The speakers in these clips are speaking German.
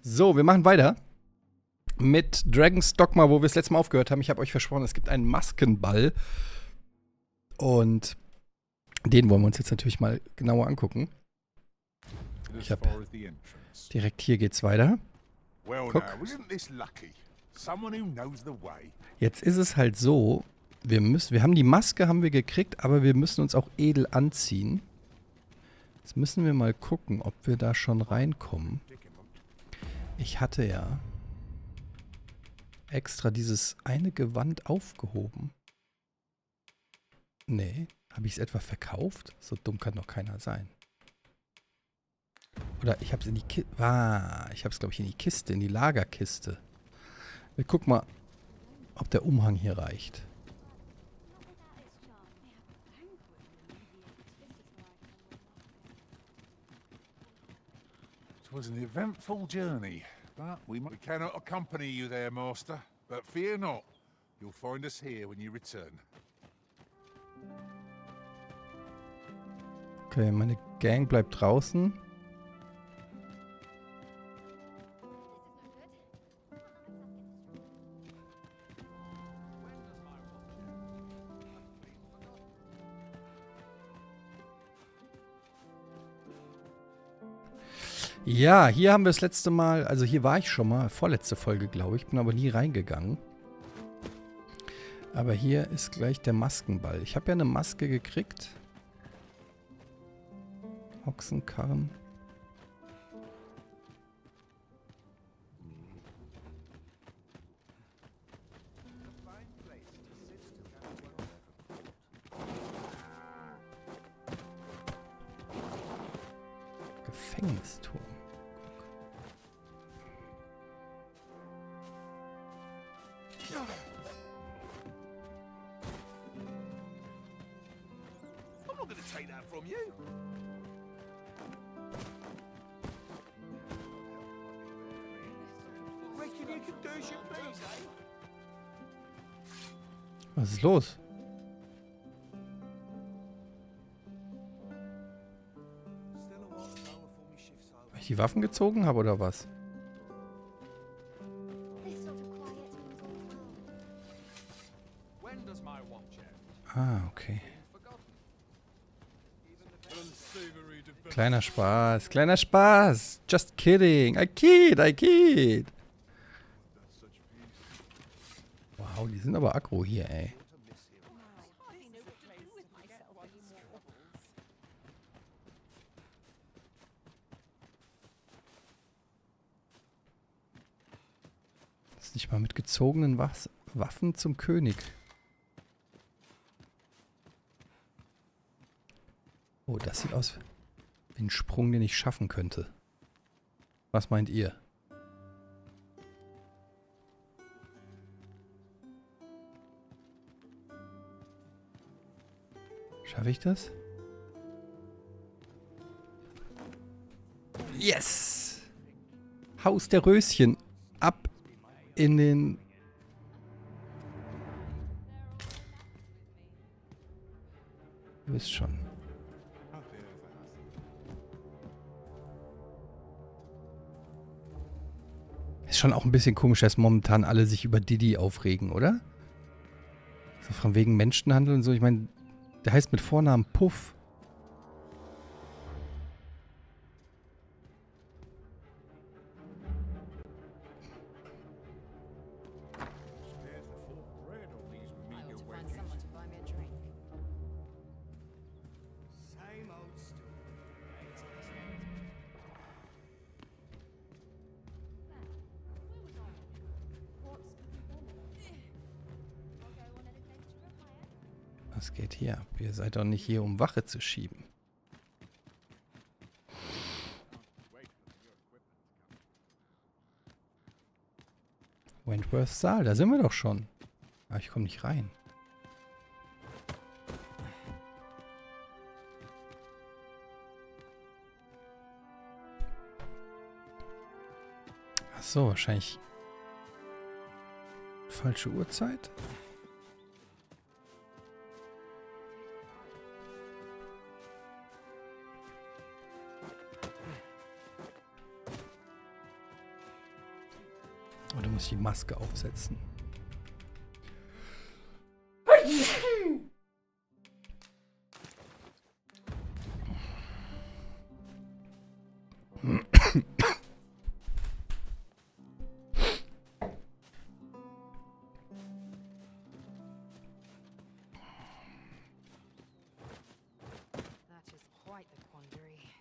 So, wir machen weiter mit Dragon's Dogma, wo wir das letzte Mal aufgehört haben. Ich habe euch versprochen, es gibt einen Maskenball. Und den wollen wir uns jetzt natürlich mal genauer angucken. Ich habe direkt hier geht's weiter. Guck. Jetzt ist es halt so, wir haben die Maske haben wir gekriegt, aber wir müssen uns auch edel anziehen. Jetzt müssen wir mal gucken, ob wir da schon reinkommen. Ich hatte ja extra dieses eine Gewand aufgehoben. Nee, habe ich es etwa verkauft? So dumm kann doch keiner sein. Oder ich habe es in die Kiste. Ich habe es, glaube ich, in die Kiste, in die Lagerkiste. Wir gucken mal, ob der Umhang hier reicht. It was an eventful journey, but we cannot accompany you there, Master. But fear not, you'll find us here when you return. Okay, meine Gang bleibt draußen. Ja, hier haben wir das letzte Mal, also hier war ich schon mal, vorletzte Folge, glaube ich, bin aber nie reingegangen. Aber hier ist gleich der Maskenball. Ich habe ja eine Maske gekriegt. Ochsenkarren. Gefängnisturm. I'm not going to take that from you. Reckon you can do as you please, eh? Was ist los? Weil ich die Waffen gezogen habe oder was? Ah, okay. Kleiner Spaß, kleiner Spaß. Just kidding. I kid. Wow, die sind aber aggro hier, ey. Ist nicht mal mit gezogenen Waffen zum König. Oh, das sieht aus wie ein Sprung, den ich schaffen könnte. Was meint ihr? Schaffe ich das? Yes! Haus der Röschen. Ab in den... Du wisst schon. Ist schon auch ein bisschen komisch, dass momentan alle sich über Diddy aufregen, oder? So von wegen Menschenhandel und so. Ich meine, der heißt mit Vornamen Puff. Was geht hier ab? Ihr seid doch nicht hier, um Wache zu schieben. Wentworth Saal, da sind wir doch schon. Aber ich komme nicht rein. Ach so, wahrscheinlich falsche Uhrzeit. Oder muss ich die Maske aufsetzen? That is quite the quandary.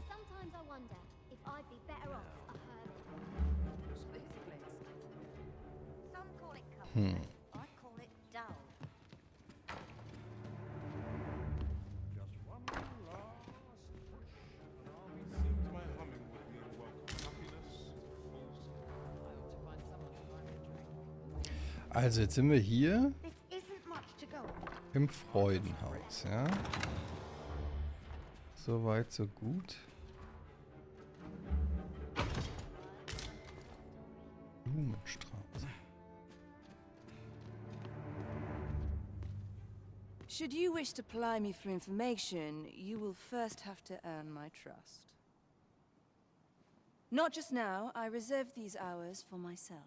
Sometimes I wonder if I'd be better off a hermit. This place. Some call it comfort. I call it dull. Just one last push, and army seems my humming with the unwelcome happiness. I ought to find someone to buy me a drink. Also jetzt sind wir hier This isn't much to go on. im Freudenhaus, ja. So weit, so gut. Blumenstraße. Should you wish to ply me for information, you will first have to earn my trust. Not just now, I reserve these hours for myself.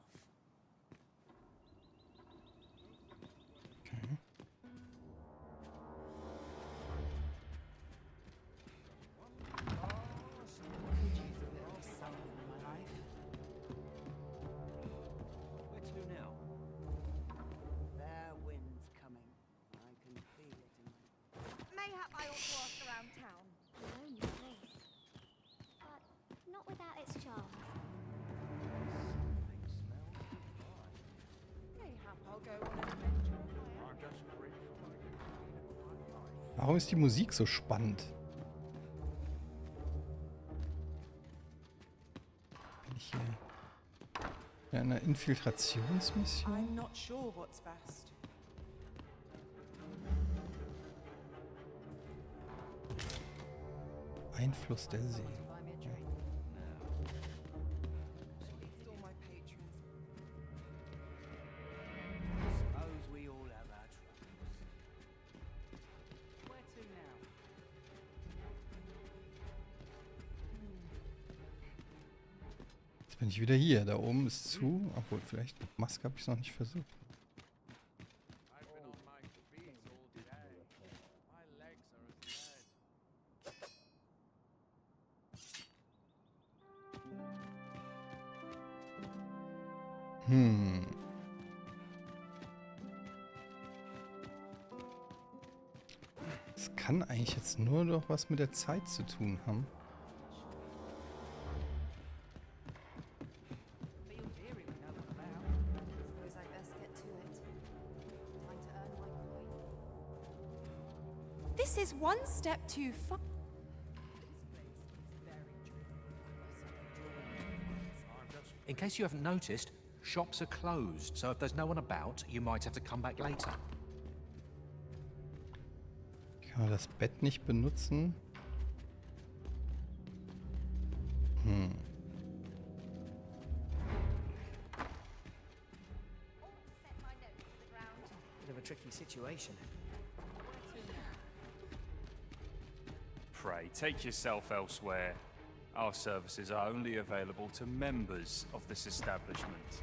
Okay. Could use a bit of sun in my life. Where to now? Their wind's coming. I can feel it in my... Mayhap I ought to ask around town. A lonely place. But not without its charms. Something smells divine. Mayhap I'll go on an adventure. I'm just grateful I can feel it in my life. Warum ist die Musik so spannend? Bin ich hier in einer Infiltrationsmission? I'm not sure what's best. Einfluss der See. Buy me a drink. It's all my patrons. Suppose we all have our troubles. Where to now? Jetzt bin ich wieder hier. Da oben ist zu. Obwohl, vielleicht Maske habe ich es noch nicht versucht. I've been on my feet all day. My legs are as lead. Das kann eigentlich jetzt nur noch was mit der Zeit zu tun haben. Feels eerie with no one about. Suppose I best get to it. Time to earn my coin. This is one step too far. In case you haven't noticed, shops are closed, so if there's no one about, you might have to come back later. Kann man das Bett nicht benutzen? Set my nose to the ground. Bit of a tricky situation. Pray, take yourself elsewhere. Our services are only available to members of this establishment.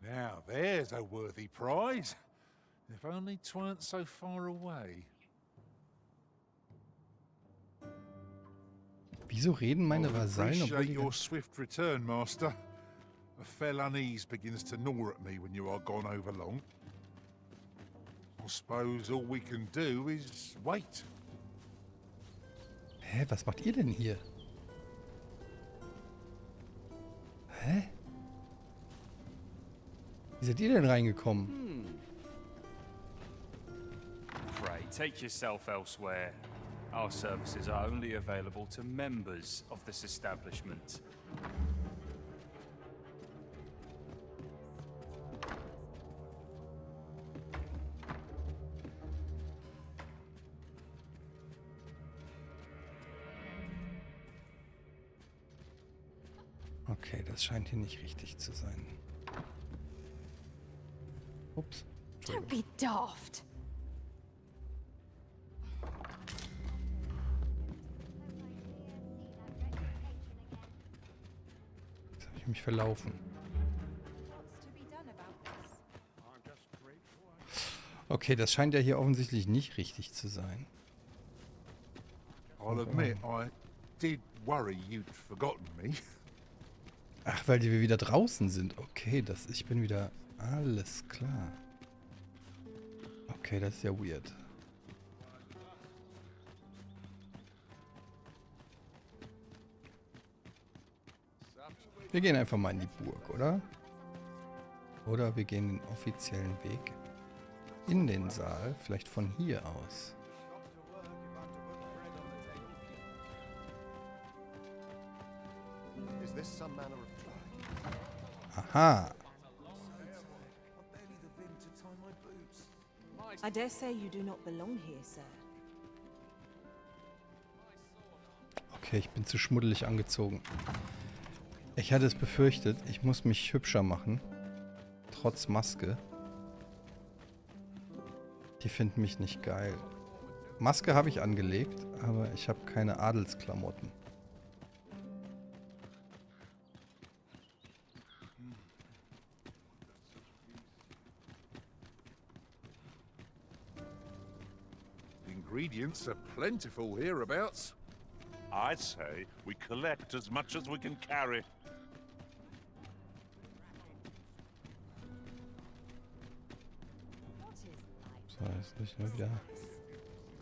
Now, there's a worthy prize. If only 'tweren't so far away. Wieso reden meine I Vasallen, obwohl appreciate die... your swift return, Master. A fell unease begins to gnaw at me when you are gone over long. I suppose all we can do is wait. Hä, was macht ihr denn hier? Hä? Wie seid ihr denn reingekommen? Pray, take yourself elsewhere. Our services are only available to members of this establishment. Okay, das scheint hier nicht richtig zu sein. Ups. Don't be daft. Jetzt habe ich mich verlaufen. What's to be done about this? I'm just grateful. Okay, das scheint ja hier offensichtlich nicht richtig zu sein. I'll admit, I did worry you'd forgotten me. Ach, weil wir wieder draußen sind. Okay, ich bin wieder... Alles klar. Okay, das ist ja weird. Wir gehen einfach mal in die Burg, oder? Oder wir gehen den offiziellen Weg in den Saal. Vielleicht von hier aus. Is this some manner of trial? Aha. I've barely the vim to tie my boots. I dare say you do not belong here, sir. Okay, ich bin zu schmuddelig angezogen. Ich hatte es befürchtet, ich muss mich hübscher machen. Trotz Maske. Die finden mich nicht geil. Maske habe ich angelegt, aber ich habe keine Adelsklamotten. Ingredients are plentiful hereabouts. I say we collect as much as we can carry. So, jetzt muss ich mal wieder...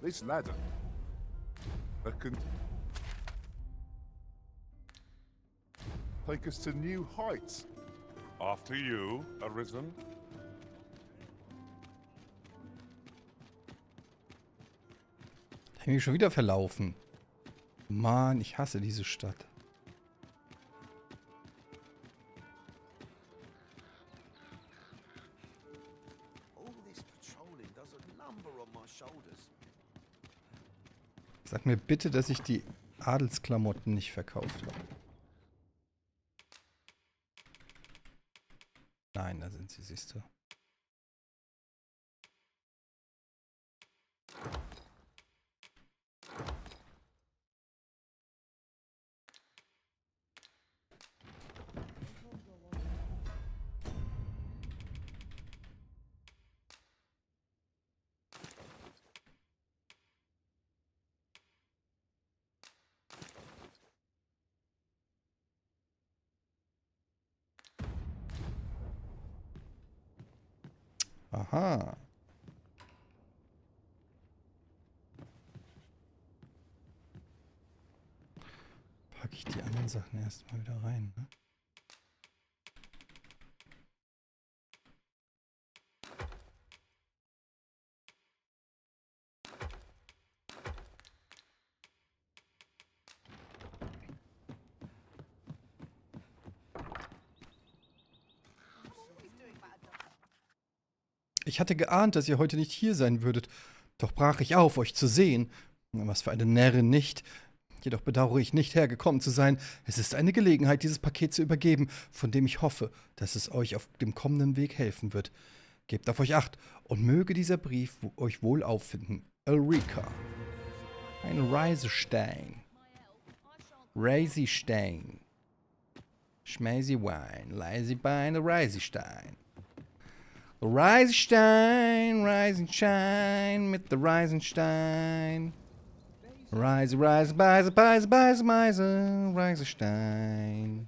This ladder. Take us to new heights. After you, Arisen. Ich habe mich schon wieder verlaufen. Mann, ich hasse diese Stadt. All this patrolling does a number on my shoulders. Sag mir bitte, dass ich die Adelsklamotten nicht verkauft habe. Nein, da sind sie, siehst du. Aha. Packe ich die anderen Sachen erstmal wieder rein, ne? Ich hatte geahnt, dass ihr heute nicht hier sein würdet. Doch brach ich auf, euch zu sehen. Was für eine Närrin nicht. Jedoch bedauere ich nicht, hergekommen zu sein. Es ist eine Gelegenheit, dieses Paket zu übergeben, von dem ich hoffe, dass es euch auf dem kommenden Weg helfen wird. Gebt auf euch Acht und möge dieser Brief euch wohl auffinden. Ulrika. Ein Reisestein. Reisestein. Schmäsi Wein. Leise Beine, Reisestein. Reisenstein, Reisenstein mit der Reisenstein. Reise, Reise, Beise, Beise, Beise, Meise, Reisestein.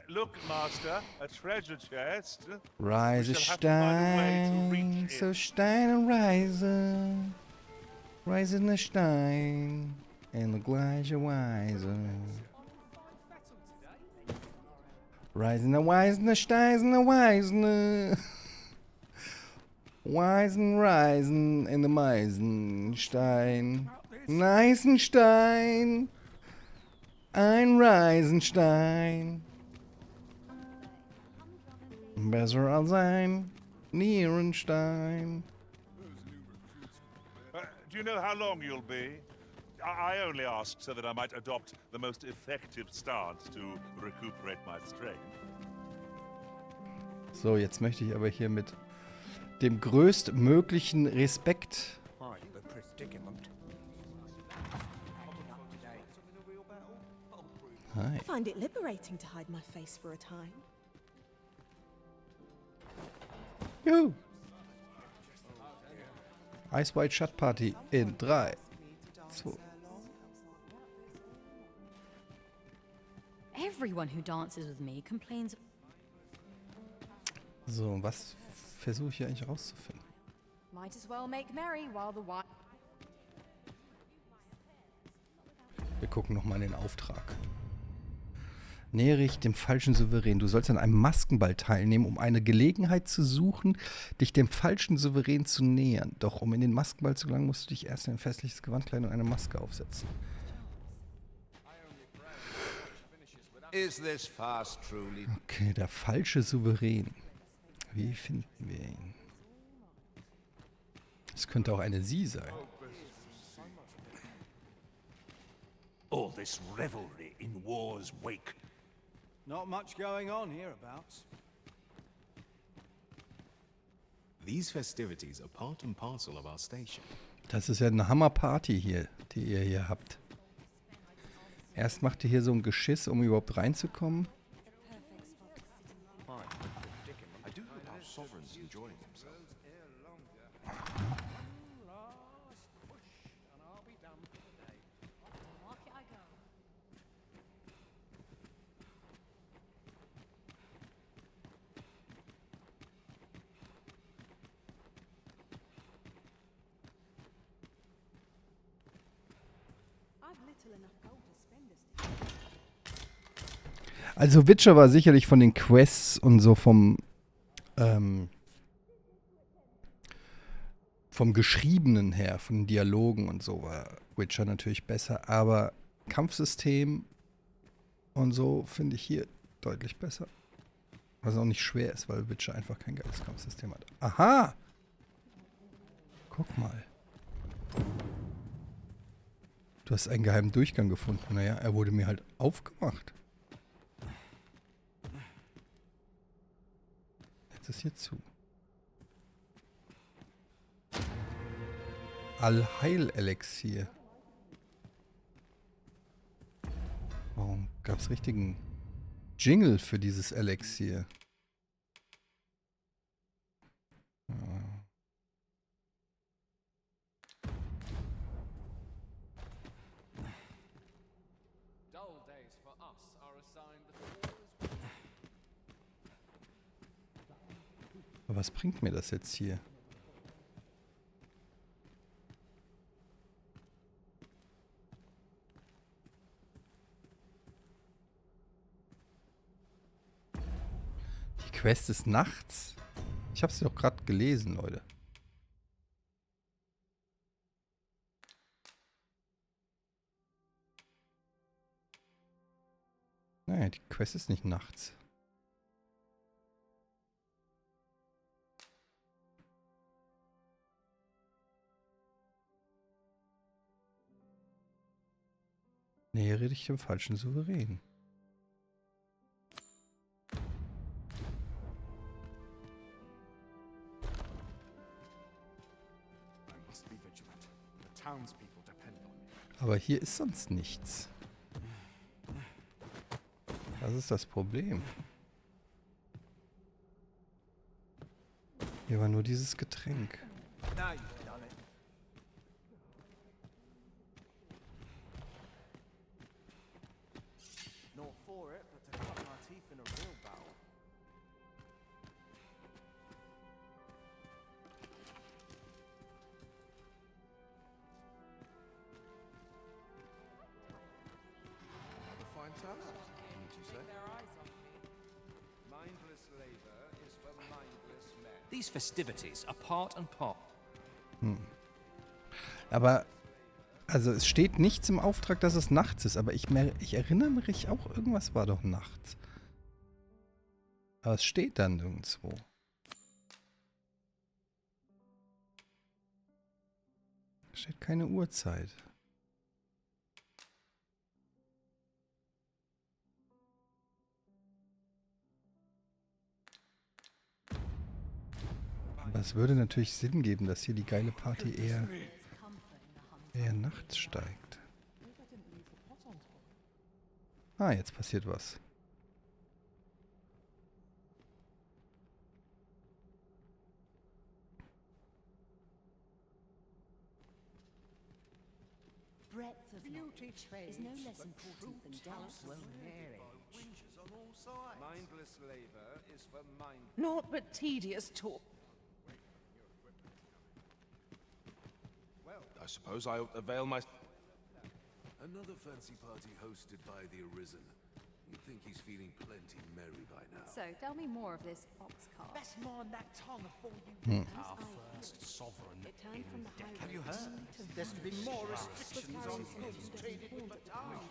Look, Master, a treasure chest. Reisestein, so Stein und Reise. Reisender Stein in der gleichen Weise. Reisender, Weisender, Steisender, Weisender. Weisen, Reisen in der Meisenstein. Neisenstein. Ein Reisenstein. Besser als ein Nierenstein. Do you know how long you'll be? I only asked so that I might adopt the most effective stance to recuperate my strength. So, jetzt möchte ich aber hier mit dem größtmöglichen Respekt. Right, the predicament. Hi. I find it liberating to hide my face for a time. Juhu. Ice White Shut Party in 3, 2. Everyone who dances with me complains. So, was versuche ich hier eigentlich rauszufinden? Might as well make merry while the wine. Wir gucken nochmal in den Auftrag. Nähere ich dem falschen Souverän. Du sollst an einem Maskenball teilnehmen, um eine Gelegenheit zu suchen, dich dem falschen Souverän zu nähern. Doch um in den Maskenball zu gelangen, musst du dich erst in ein festliches Gewand kleiden und eine Maske aufsetzen. Okay, der falsche Souverän. Wie finden wir ihn? Es könnte auch eine Sie sein. All this revelry in war's wake. Not much going on hereabouts. These festivities are part and parcel of our station. Das ist ja eine Hammerparty hier, die ihr hier habt. Erst macht ihr hier so ein Geschiss, um überhaupt reinzukommen. I do hope our sovereign's enjoying himself. Also Witcher war sicherlich von den Quests und so vom Geschriebenen her, von den Dialogen und so war Witcher natürlich besser, aber Kampfsystem und so finde ich hier deutlich besser. Was auch nicht schwer ist, weil Witcher einfach kein geiles Kampfsystem hat. Aha! Guck mal. Du hast einen geheimen Durchgang gefunden. Naja, er wurde mir halt aufgemacht. Jetzt ist hier zu. Allheilelixier. Warum gab es richtigen Jingle für dieses Elixier? Ja. Aber was bringt mir das jetzt hier? Die Quest ist nachts. Ich habe sie doch gerade gelesen, Leute. Naja, die Quest ist nicht nachts. Nähere dich dem falschen Souverän. Aber hier ist sonst nichts. Das ist das Problem. Hier war nur dieses Getränk. These festivities are part and part. Aber, also es steht nichts im Auftrag, dass es nachts ist, aber ich erinnere mich auch, irgendwas war doch nachts. Aber es steht dann nirgendwo. Steht keine Uhrzeit. Aber es würde natürlich Sinn geben, dass hier die geile Party eher nachts steigt. Ah, jetzt passiert was. Breadth of knowledge is no less important than depth. Mindless labor is for mind. Naught but tedious talk. Well, I suppose I'll avail my... Another fancy party hosted by the Arisen. You'd think he's feeling plenty merry by now. So, tell me more of this ox cart. Best mind that tongue before you... Our first sovereign in decades. Have you heard? There's to be more restrictions on goods traded with Batar.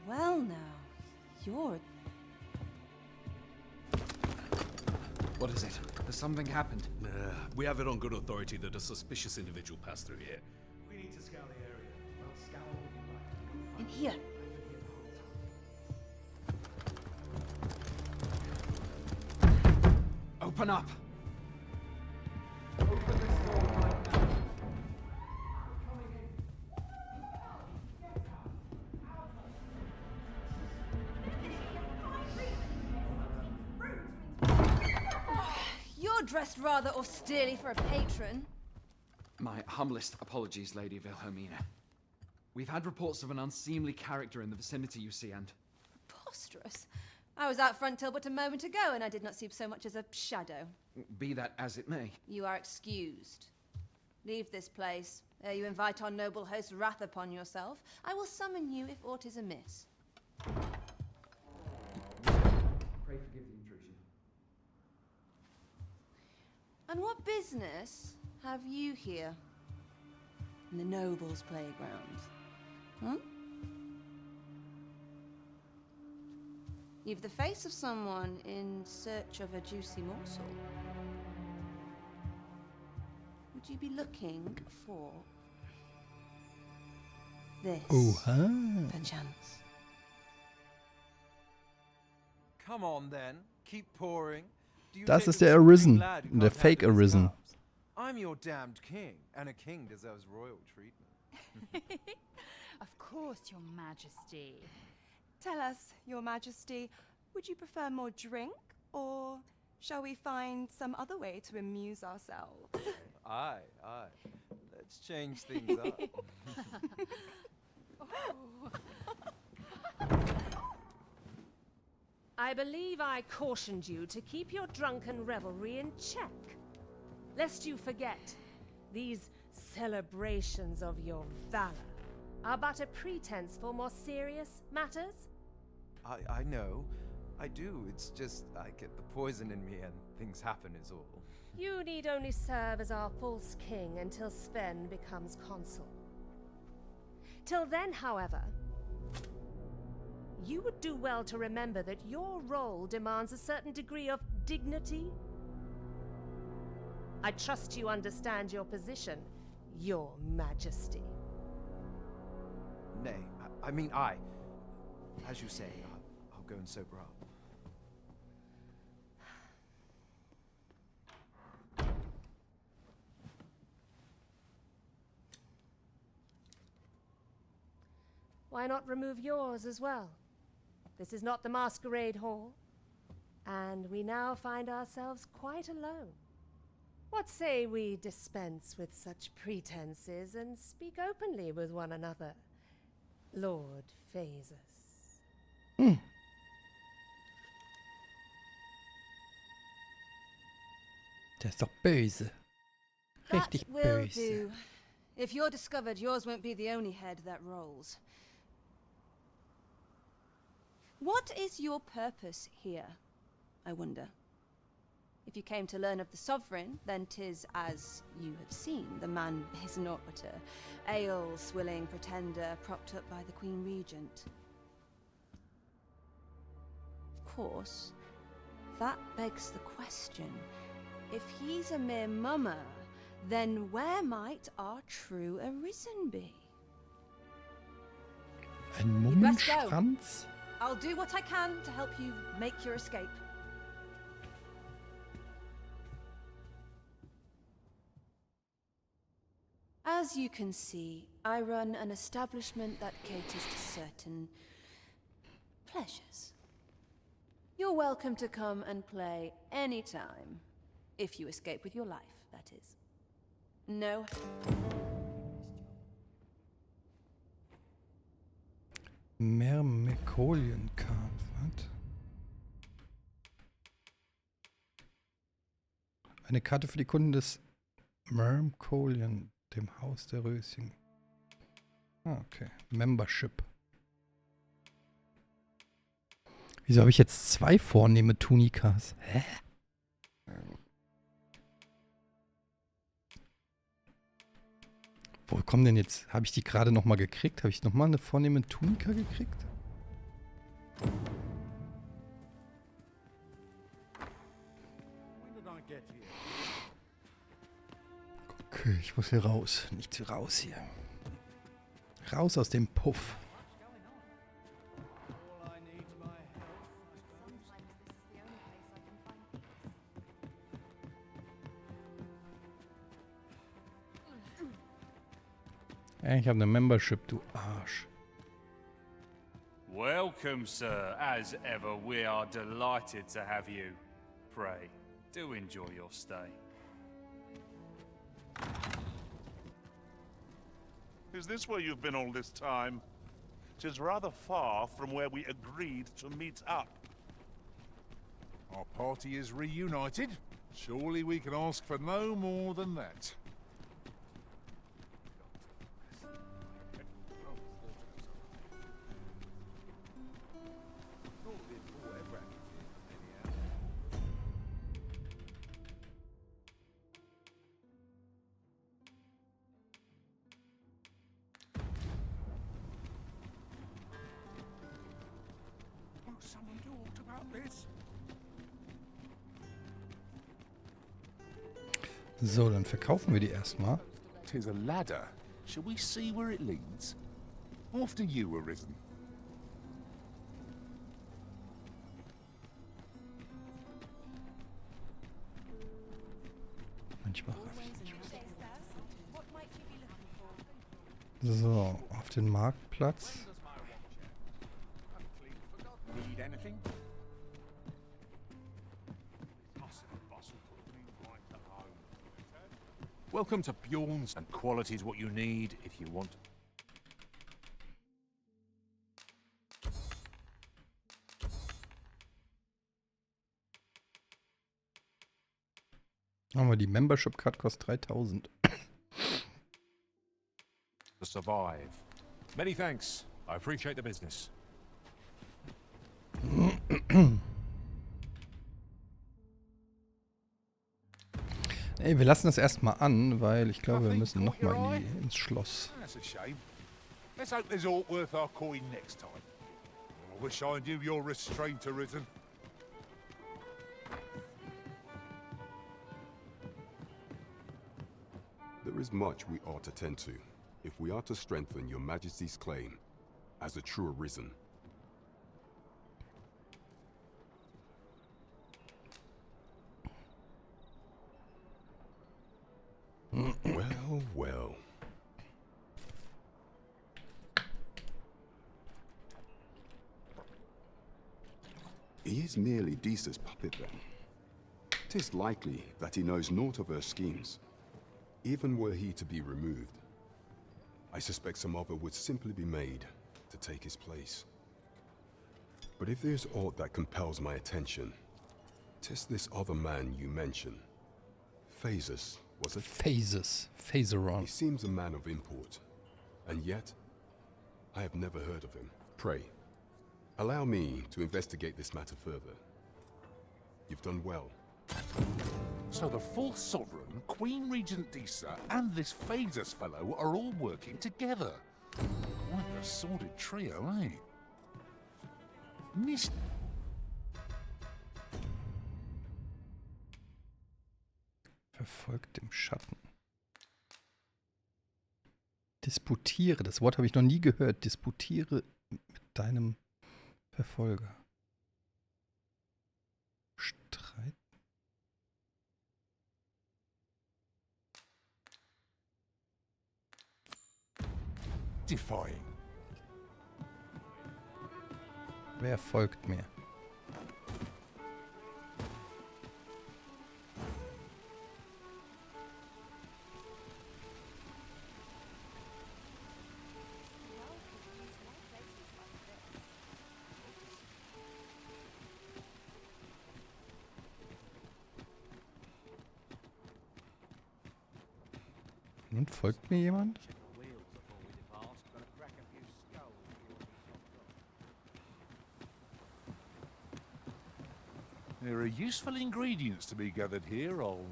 Well now, you're... What is it? Has something happened? We have it on good authority that a suspicious individual passed through here. We need to scour the area. Well, scour what you like. In here. Open up! You're dressed rather austerely for a patron. My humblest apologies, Lady Wilhelmina. We've had reports of an unseemly character in the vicinity, you see, and... Preposterous. I was out front till but a moment ago, and I did not see so much as a shadow. Be that as it may. You are excused. Leave this place, ere you invite our noble host's wrath upon yourself. I will summon you if aught is amiss. Pray forgive the intrusion. And what business have you here? In the nobles' playground? Huh? You've the face of someone in search of a juicy morsel. Would you be looking for this? Perchance. Come on then, keep pouring. Do you Das take ist it der with something Arisen, glad you der can't Fake handle his Arisen. cups? I'm your damned king, and a king deserves royal treatment. Of course, Your Majesty. Tell us, Your Majesty, would you prefer more drink, or shall we find some other way to amuse ourselves? Aye, aye. Let's change things up. I believe I cautioned you to keep your drunken revelry in check, lest you forget these celebrations of your valor are but a pretense for more serious matters. I know. I do. It's just I get the poison in me and things happen is all. You need only serve as our false king until Sven becomes consul. Till then, however, you would do well to remember that your role demands a certain degree of dignity. I trust you understand your position, Your Majesty. Nay, I mean I. As you say, I'll go and sober up. Why not remove yours as well? This is not the masquerade hall, and we now find ourselves quite alone. What say we dispense with such pretenses and speak openly with one another, Lord Phasus? Der ist doch böse. Richtig That will böse. do. If you're discovered, yours won't be the only head that rolls. What is your purpose here, I wonder? If you came to learn of the sovereign, then 'tis as you have seen. The man is naught but a ale-swilling pretender propped up by the Queen Regent. Of course, that begs the question. If he's a mere mummer, then where might our true Arisen be? Ein You'd best go. Mummenschwanz? I'll do what I can to help you make your escape. As you can see, I run an establishment that caters to certain pleasures. You're welcome to come and play anytime, if you escape with your life, that is. No. Myrmekolien-Kampf, was? Eine Karte für die Kunden des Myrmekolien, dem Haus der Röschen. Ah, okay. Membership. Wieso habe ich jetzt 2 vornehme Tunikas? Hä? Wo kommen denn jetzt? Habe ich die gerade nochmal gekriegt? Habe ich nochmal eine vornehme Tunika gekriegt? Okay, ich muss hier raus. Nicht raus hier. Raus aus dem Puff. Ich habe eine Membership, du Arsch. Welcome, sir. As ever, we are delighted to have you. Pray, do enjoy your stay. Is this where you've been all this time? 'Tis rather far from where we agreed to meet up. Our party is reunited. Surely we can ask for no more than that. Won't someone do aught about this? So, dann verkaufen wir die erstmal. 'Tis a ladder. Shall we see where it leads? After you, Arisen. Manchmal raff ich nicht. So, auf den Marktplatz. Need anything? Welcome to Bjorn's, and quality is what you need if you want. Haben wir die Membership Card, kostet 3000. To survive. Many thanks. I appreciate the business. Ey, wir lassen das erstmal an, weil ich glaube, wir müssen nochmal ins Schloss. That's a shame. Let's hope there's aught worth our coin next time. I wish I knew your restraint, Arisen. There is much we ought to tend to, if we are to strengthen your Majesty's claim as a true Arisen. Well, well. He is merely Deesa's puppet then. 'Tis likely that he knows naught of her schemes. Even were he to be removed, I suspect some other would simply be made to take his place. But if there's aught that compels my attention, 'tis this other man you mention. Phases, was it? Phases. Phaseron. He seems a man of import, and yet I have never heard of him. Pray, allow me to investigate this matter further. You've done well. So the fourth sovereign, Queen Regent Disa, and this Phases fellow are all working together. Quite a sordid trio, eh? Mist. Verfolgt im Schatten. Disputiere, das Wort habe ich noch nie gehört. Disputiere mit deinem Verfolger. Streit. Defying. Wer folgt mir? Und folgt mir jemand? There are useful ingredients to be gathered here, old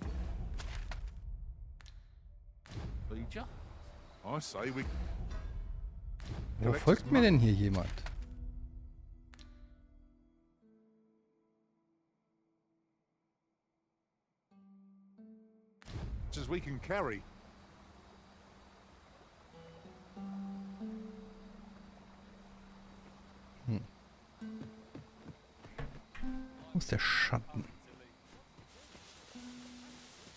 Legion. I say we... Wo folgt mir denn hier jemand? As we can carry. Wo ist der Schatten?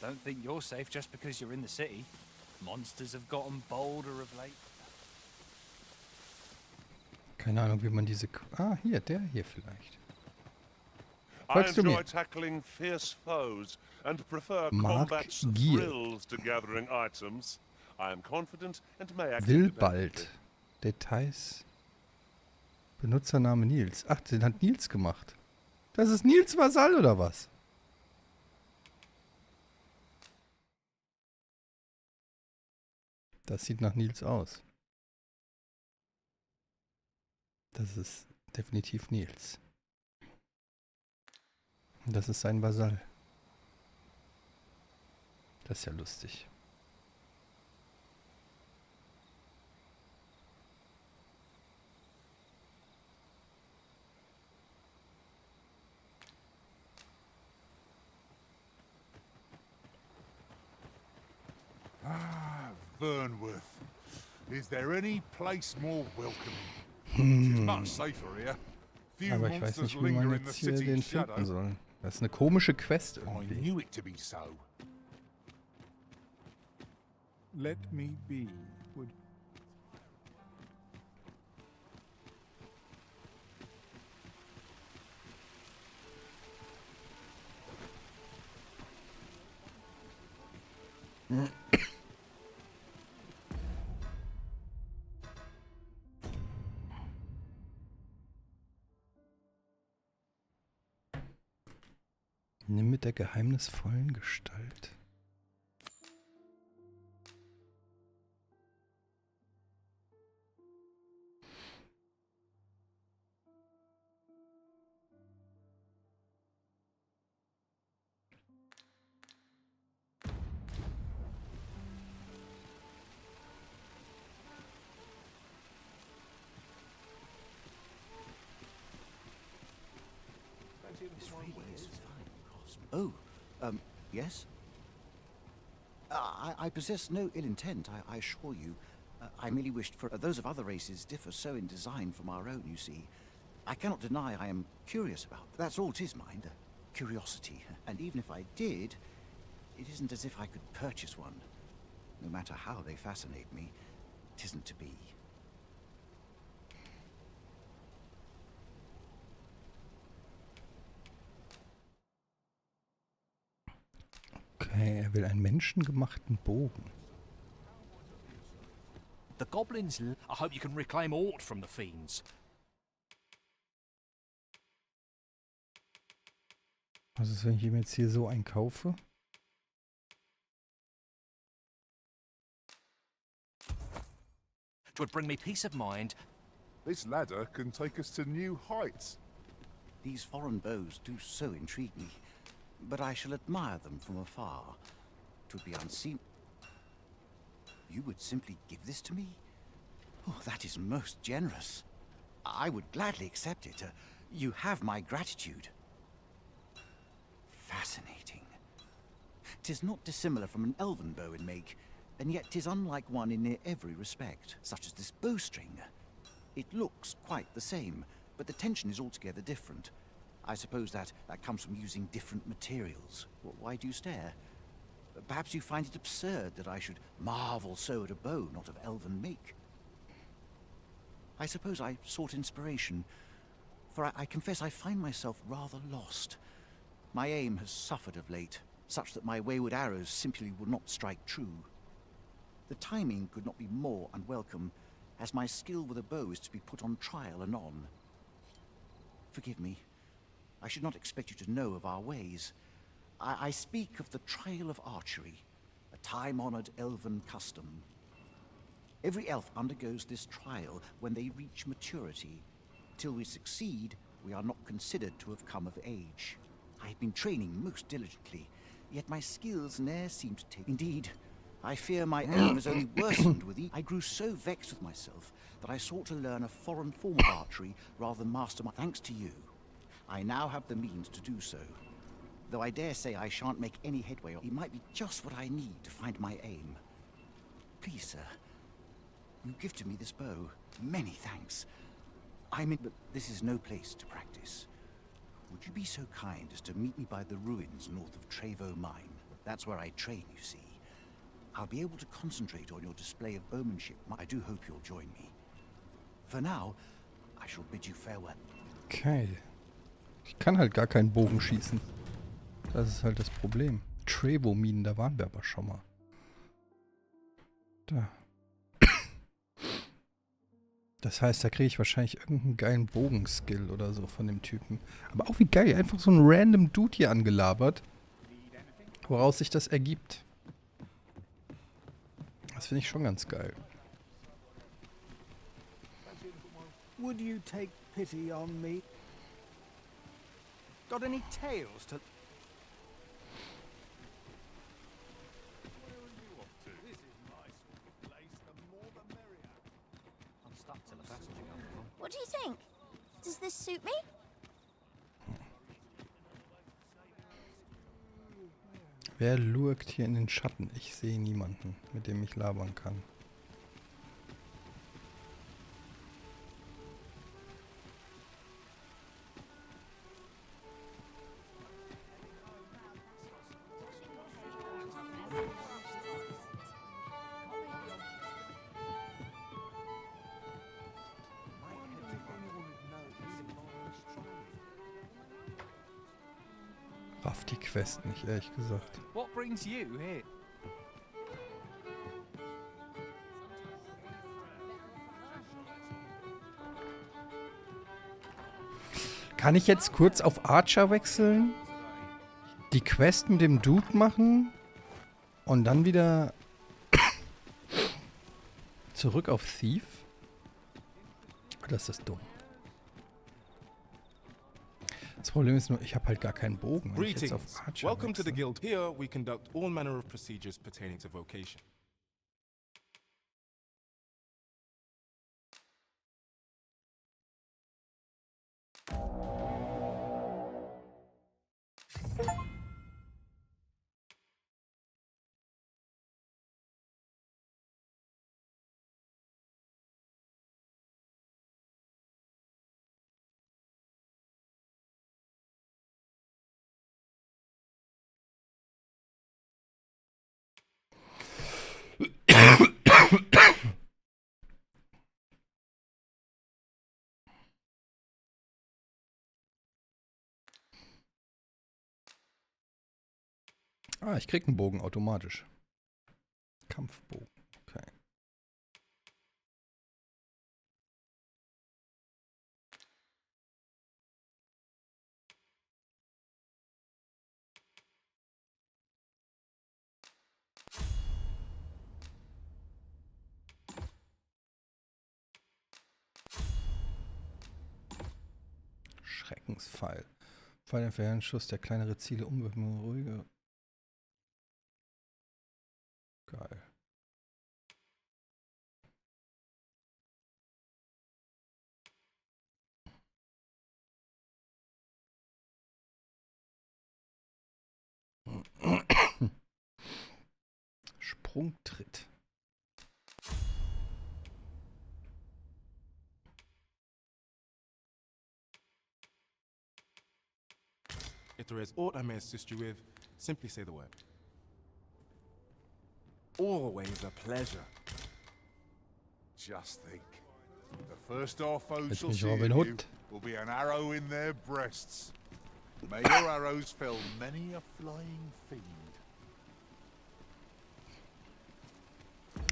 Don't think you're safe just because you're in the city. Monsters have gotten bolder of late. Keine Ahnung, wie man diese... Ah, hier, der hier vielleicht. I Folgst du enjoy mir? tackling fierce foes and prefer Mark combat's Gier. thrills to gathering items. I am confident and may act Will independently. bald. Details. Benutzername Nils. Ach, den hat Nils gemacht. Das ist Nils Vasall oder was? Das sieht nach Nils aus. Das ist definitiv Nils. Das ist sein Vasall. Das ist ja lustig. Ah, Vernworth. Is there any place more welcoming? It's much safer here. Few Aber ich weiß monsters nicht, wie man linger in the jetzt hier city's den shadow. finden soll. Das ist eine komische Quest I irgendwie. knew it to be so. Let me be. Would Nimm mit der geheimnisvollen Gestalt. Oh, yes? I possess no ill intent, I assure you. I merely wished for... those of other races differ so in design from our own, you see. I cannot deny I am curious about. That's all it is, mind. Curiosity. And even if I did, it isn't as if I could purchase one. No matter how they fascinate me, it isn't to be. Okay, er will einen menschengemachten Bogen. The goblins... I hope you can reclaim aught from the fiends. Was ist, wenn ich ihm jetzt hier so einen kaufe? It would bring me peace of mind. This ladder can take us to new heights. These foreign bows do so intrigue me. but I shall admire them from afar. 'Twould be unseen. You would simply give this to me? Oh, that is most generous. I would gladly accept it. You have my gratitude. Fascinating. 'Tis not dissimilar from an elven bow in make, and yet 'tis unlike one in near every respect, such as this bowstring. It looks quite the same, but the tension is altogether different. I suppose that comes from using different materials. Why do you stare? Perhaps you find it absurd that I should marvel so at a bow not of elven make. I suppose I sought inspiration, for I confess I find myself rather lost. My aim has suffered of late, such that my wayward arrows simply would not strike true. The timing could not be more unwelcome, as my skill with a bow is to be put on trial anon. Forgive me. I should not expect you to know of our ways. I speak of the trial of archery, a time-honored elven custom. Every elf undergoes this trial when they reach maturity. Till we succeed, we are not considered to have come of age. I have been training most diligently, yet my skills ne'er seem to take. Indeed, I fear my aim has only worsened with each. I grew so vexed with myself that I sought to learn a foreign form of archery rather than master my. Thanks to you, I now have the means to do so. Though I dare say I shan't make any headway, it might be just what I need to find my aim. Please, sir, you gifted me this bow. Many thanks. But this is no place to practice. Would you be so kind as to meet me by the ruins north of Trevo Mine? That's where I train, you see. I'll be able to concentrate on your display of bowmanship. I do hope you'll join me. For now, I shall bid you farewell. Okay. Ich kann halt gar keinen Bogen schießen. Das ist halt das Problem. Trevo-Minen, da waren wir aber schon mal. Da. Das heißt, da kriege ich wahrscheinlich irgendeinen geilen Bogenskill oder so von dem Typen. Aber auch wie geil, einfach so ein random Dude hier angelabert. Woraus sich das ergibt. Das finde ich schon ganz geil. Would you take pity on me? Got any tales to... What do you think? Does this suit me? Wer lurkt hier in den Schatten? Ich sehe niemanden, mit dem ich labern kann. Raff die Quest nicht, ehrlich gesagt. What brings you here? Kann ich jetzt kurz auf Archer wechseln? Die Quest mit dem Dude machen? Und dann wieder zurück auf Thief? Oder ist das dumm? Das Problem ist nur, ich habe halt gar keinen Bogen. Wenn ich jetzt auf Greetings. Archer Welcome to the wechsle. guild. Here we conduct all manner of procedures pertaining to vocation. Ah, ich krieg einen Bogen automatisch. Kampfbogen. Okay. Schreckenspfeil. Pfeil entfernen, Schuss, der kleinere Ziele umwirken, ruhige. Geil. Sprungtritt. If there is aught I may assist you with, simply say the word. Always a pleasure. Just think. The first our foes Jetzt shall bin ich see Robin of you Hood. will be an arrow in their breasts. May your arrows fell many a flying fiend.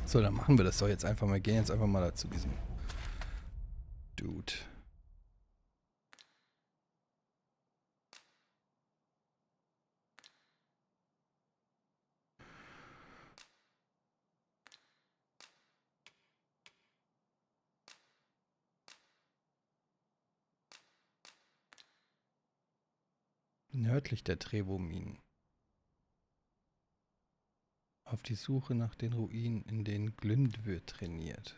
So, dann machen wir das doch jetzt einfach mal. Gehen jetzt einfach mal zu diesem Dude. Nördlich der Trevominen. Auf die Suche nach den Ruinen, in denen Glündwür trainiert.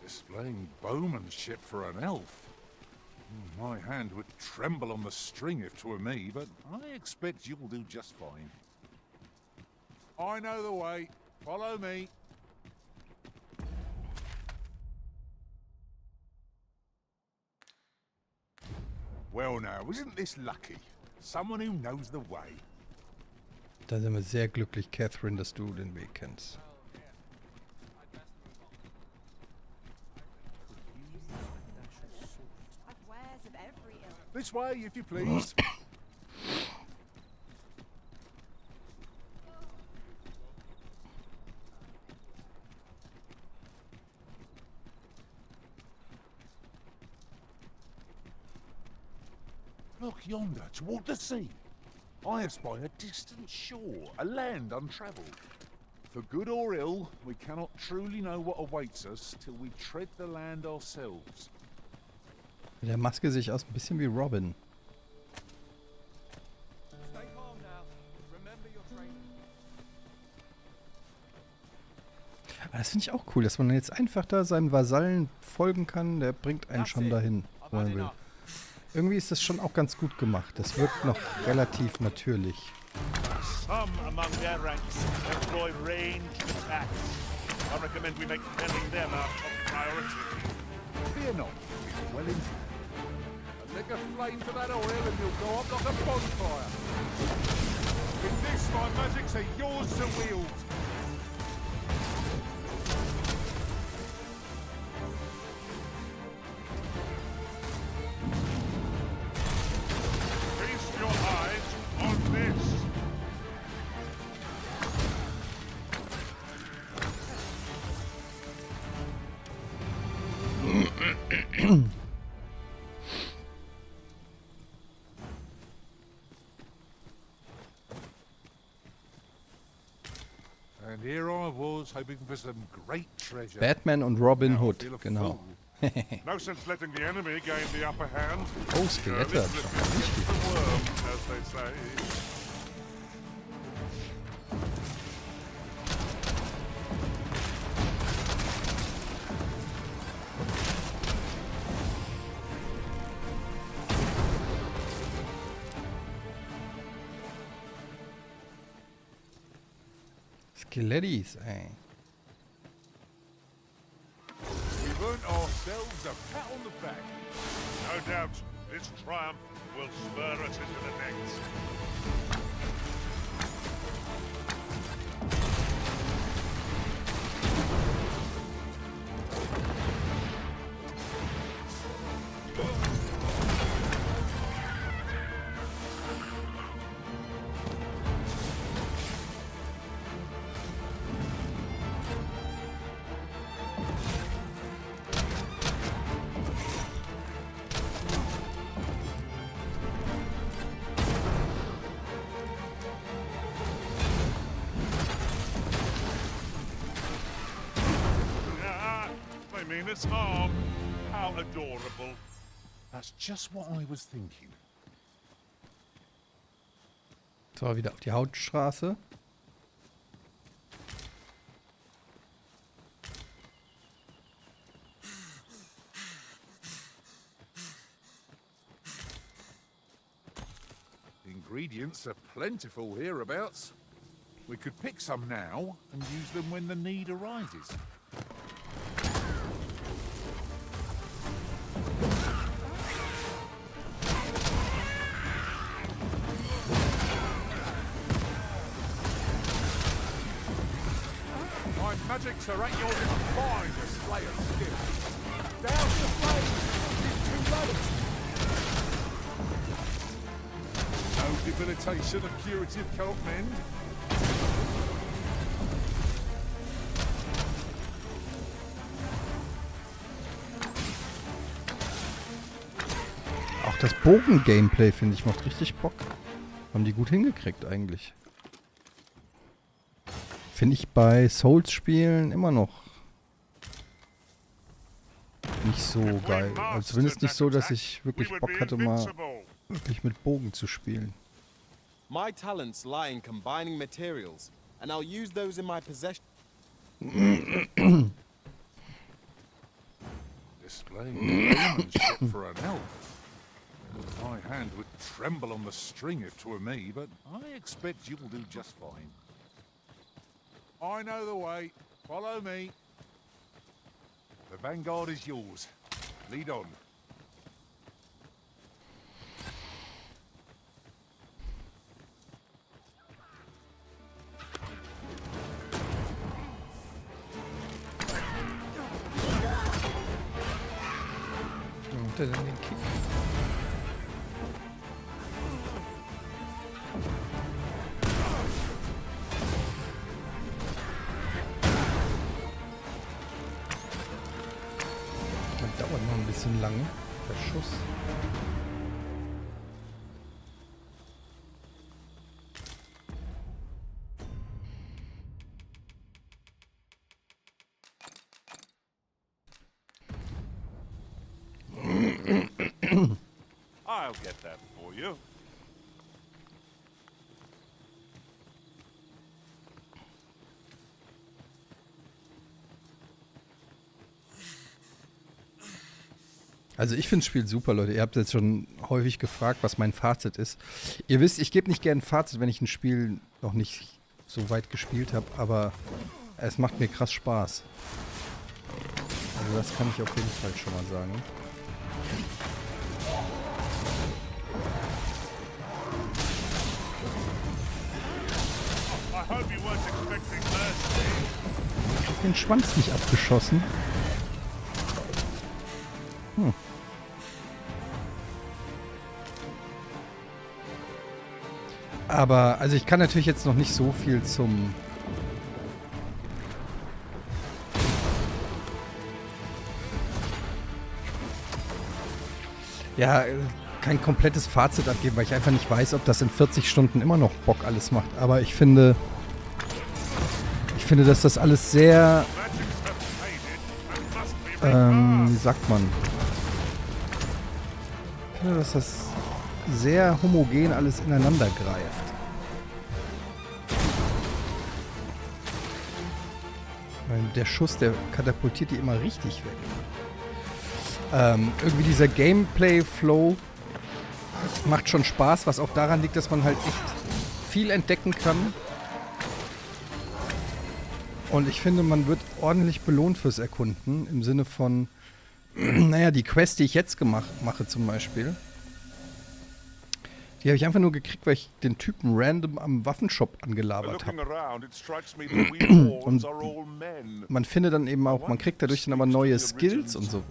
Displaying bowmanship for an elf. My hand would tremble on the string if 'twere me, but I expect you'll do just fine. I know the way. Follow me. Well now, isn't this lucky? Someone who knows the way. Da sind wir sehr glücklich, Catherine, dass du den Weg kennst. This way, if you please. Look yonder, toward the sea. I espy a distant shore, a land untravelled. For good or ill, we cannot truly know what awaits us till we tread the land ourselves. Mit der Maske sehe ich aus ein bisschen wie Robin. Aber das finde ich auch cool, dass man jetzt einfach da seinem Vasallen folgen kann. Der bringt einen schon dahin, wo man will. Irgendwie ist das schon auch ganz gut gemacht. Das wirkt noch relativ natürlich. Some among their ranks employ ranged attacks. I recommend we make fending them our top priority. Fear not, well in. A lick of flame to that oil and you'll go up like a bonfire. In this, my magics are yours to wield. Feast your eyes on this. And here I was hoping for some great treasure. Batman und Robin Hood, genau. No sense letting the enemy gain the upper hand. Oh, Skelette. The worm, as they say. Skelettis, ey. We've earned ourselves a pat on the back. No doubt this triumph will spur us into the next. Mean it's harm. How adorable. That's just what I was thinking. So, wieder auf die Hauptstraße. Ingredients are plentiful hereabouts. We could pick some now and use them when the need arises. My magics are at your fine display of skill. Down the flame! It's too late! No debilitation of curative cannot mend. Auch das Bogen-Gameplay, finde ich, macht richtig Bock. Haben die gut hingekriegt eigentlich. Finde ich bei Souls-Spielen immer noch nicht so geil. Also zumindest nicht so, dass ich wirklich Bock hatte, mal wirklich mit Bogen zu spielen. My talents lie in combining materials, and I'll use those in my possession. Displaying workmanship for an elf. My hand would tremble on the string if 'twere me, but I expect you'll do just fine. I know the way. Follow me. The vanguard is yours. Lead on. Und dann den Kick. Das dauert noch ein bisschen lange, der Schuss. I'll get that for you. Also ich finde das Spiel super, Leute. Ihr habt jetzt schon häufig gefragt, was mein Fazit ist. Ihr wisst, ich gebe nicht gerne ein Fazit, wenn ich ein Spiel noch nicht so weit gespielt habe, aber es macht mir krass Spaß. Also das kann ich auf jeden Fall schon mal sagen. I hope you weren't expecting mercy. Ich hab den Schwanz nicht abgeschossen. Aber, also ich kann natürlich jetzt noch nicht so viel zum... Ja, kein komplettes Fazit abgeben, weil ich einfach nicht weiß, ob das in 40 Stunden immer noch Bock alles macht. Aber ich finde, dass das alles sehr... wie sagt man? Ich finde, dass das sehr homogen alles ineinander greift. Weil der Schuss, der katapultiert die immer richtig weg. Irgendwie dieser Gameplay-Flow macht schon Spaß, was auch daran liegt, dass man halt echt viel entdecken kann. Und ich finde, man wird ordentlich belohnt fürs Erkunden, im Sinne von, naja, die Quest, die ich jetzt mache zum Beispiel, die habe ich einfach nur gekriegt, weil ich den Typen random am Waffenshop angelabert habe. Und man findet dann eben auch, man kriegt dadurch dann aber neue Skills und so.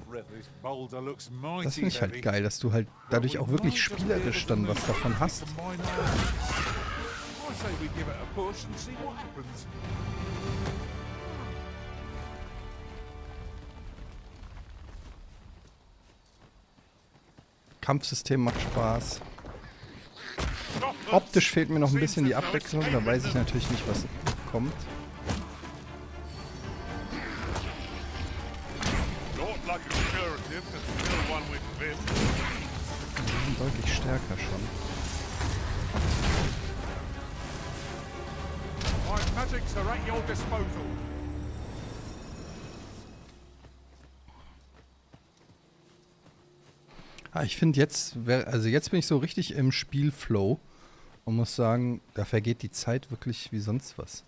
Das finde ich halt geil, dass du halt dadurch auch wirklich spielerisch dann was davon hast. Kampfsystem macht Spaß. Optisch fehlt mir noch ein bisschen die Abwechslung, da weiß ich natürlich nicht, was kommt. Not like a curative, but still one with vim. deutlich stärker schon. My magics are at your disposal. Ich finde jetzt, also jetzt bin ich so richtig im Spielflow und muss sagen, da vergeht die Zeit wirklich wie sonst was.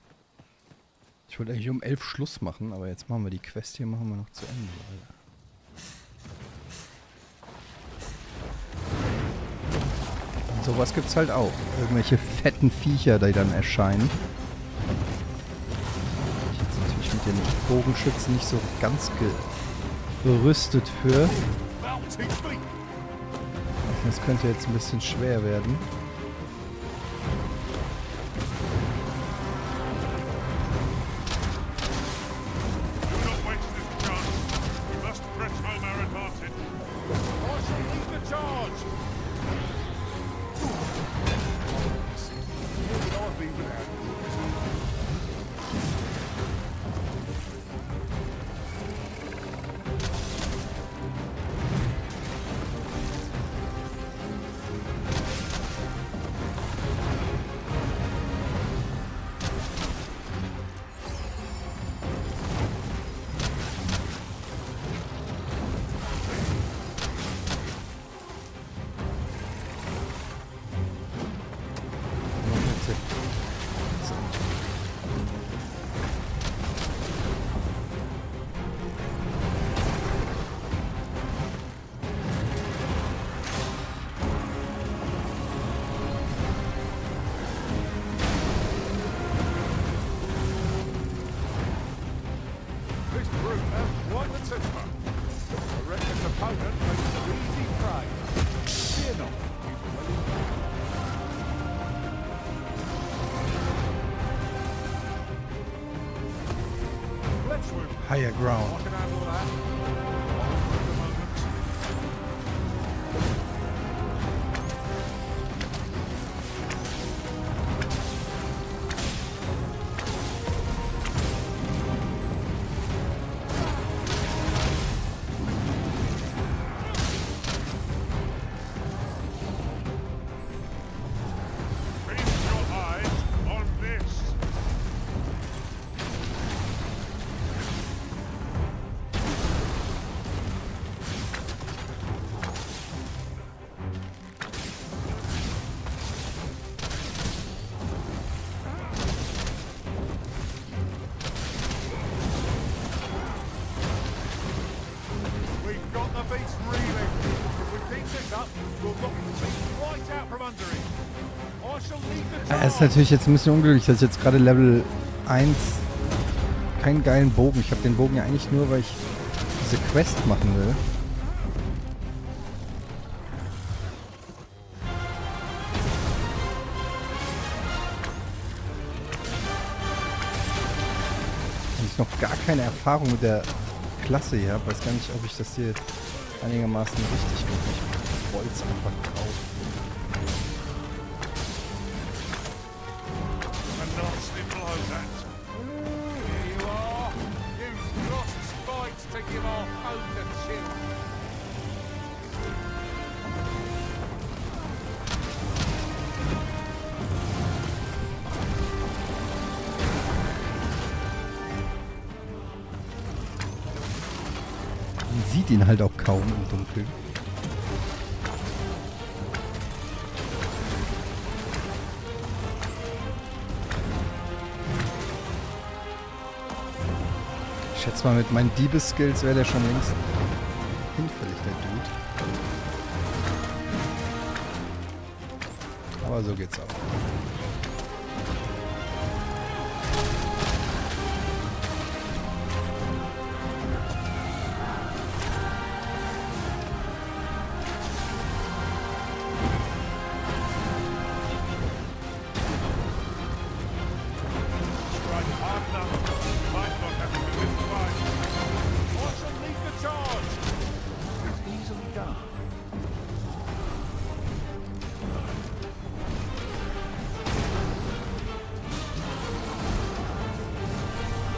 Ich wollte eigentlich um 11 Schluss machen, aber jetzt machen wir die Quest hier, machen wir noch zu Ende, Alter. Und sowas gibt's halt auch. Irgendwelche fetten Viecher, die dann erscheinen. Ich jetzt natürlich mit den Bogenschützen nicht so ganz gerüstet für. Das könnte jetzt ein bisschen schwer werden. Higher ground. Es ist natürlich jetzt ein bisschen unglücklich, dass ich jetzt gerade Level 1 keinen geilen Bogen. Ich habe den Bogen ja eigentlich nur, weil ich diese Quest machen will. Und ich noch gar keine Erfahrung mit der Klasse hier habe. Weiß gar nicht, ob ich das hier einigermaßen richtig mache. Ich wollte es einfach drauf. Man sieht ihn halt auch kaum im Dunkeln. Ich schätze mal, mit meinen Diebeskills wäre der schon längst hinfällig, der Dude. Aber so geht's auch.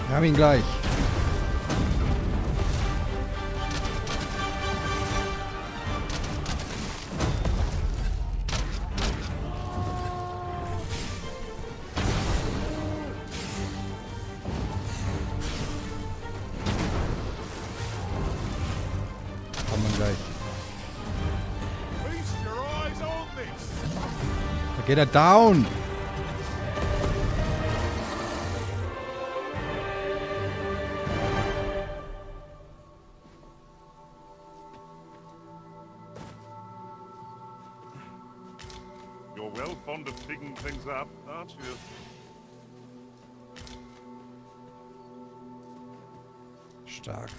Wir haben ihn gleich. kann man gleich. Feast your eyes on this. Da geht er down. You're well fond of picking things up, aren't you? Stark.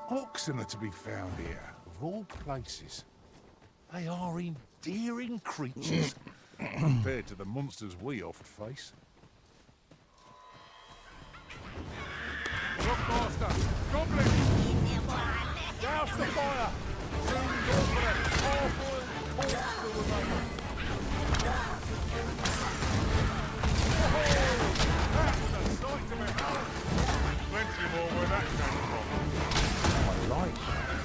Oxen are to be found here, of all places. They are endearing creatures compared to the monsters we oft face. Look, master! Goblins! Douse the fire! Soon go for a half-boiled corpse to remain. That's a sight to behold! Plenty more where that came from. I like that.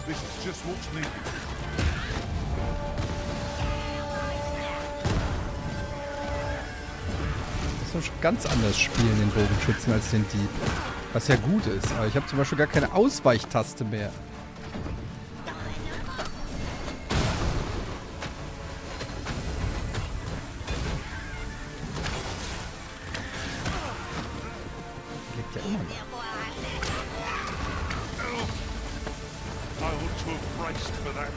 This is just what's needed. Das ist schon ganz anders spielen, den Bogenschützen, als den Dieb. Was ja gut ist, aber ich habe zum Beispiel gar keine Ausweichtaste mehr. Liegt ja immer noch. I ought to have braced for that.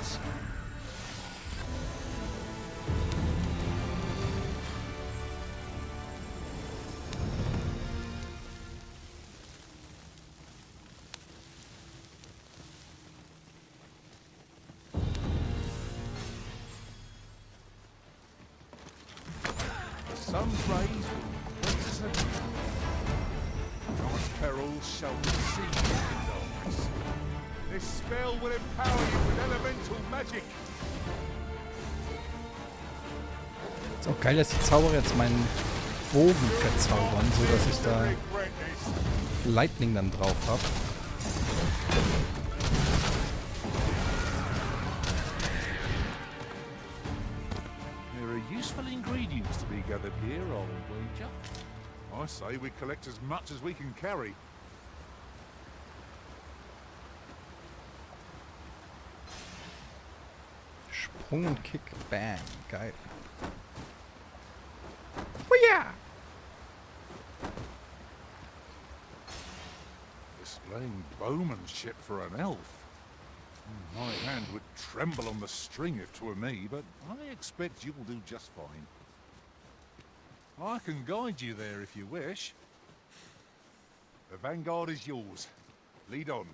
The sun's rays will us again. Night perils shall receive the darkness. This spell will empower you with elemental magic. Ist auch geil, dass die Zauberer jetzt meinen Bogen verzaubern, so dass ich da Lightning dann drauf habe. There are useful ingredients to be gathered here, old wager. I say we collect as much as we can carry. Sprung und Kick, bam, geil. Ja. Displaying bowmanship for an elf. My hand would tremble on the string if 'twere me, but I expect you'll do just fine. I can guide you there if you wish. The vanguard is yours. Lead on.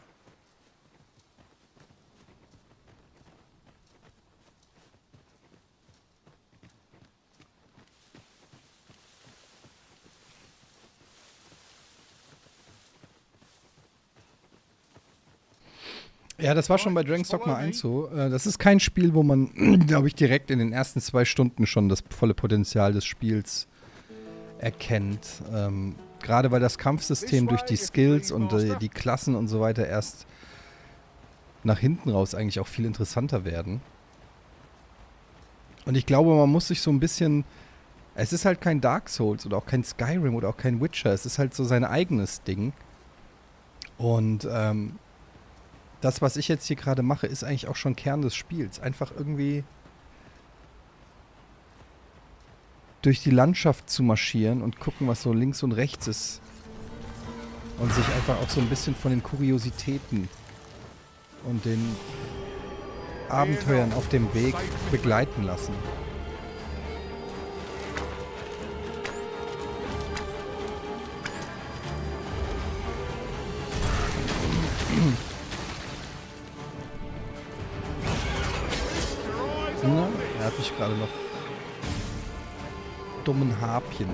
Ja, das war schon bei Dragon's Dogma 1 so. Das ist kein Spiel, wo man, glaube ich, direkt in den ersten 2 Stunden schon das volle Potenzial des Spiels erkennt. Gerade weil das Kampfsystem durch die Skills und die Klassen und so weiter erst nach hinten raus eigentlich auch viel interessanter werden. Und ich glaube, man muss sich so ein bisschen... Es ist halt kein Dark Souls oder auch kein Skyrim oder auch kein Witcher. Es ist halt so sein eigenes Ding. Und das, was ich jetzt hier gerade mache, ist eigentlich auch schon Kern des Spiels. Einfach irgendwie durch die Landschaft zu marschieren und gucken, was so links und rechts ist. Und sich einfach auch so ein bisschen von den Kuriositäten und den Abenteuern auf dem Weg begleiten lassen. Na, er hat mich gerade noch dummen Harpien.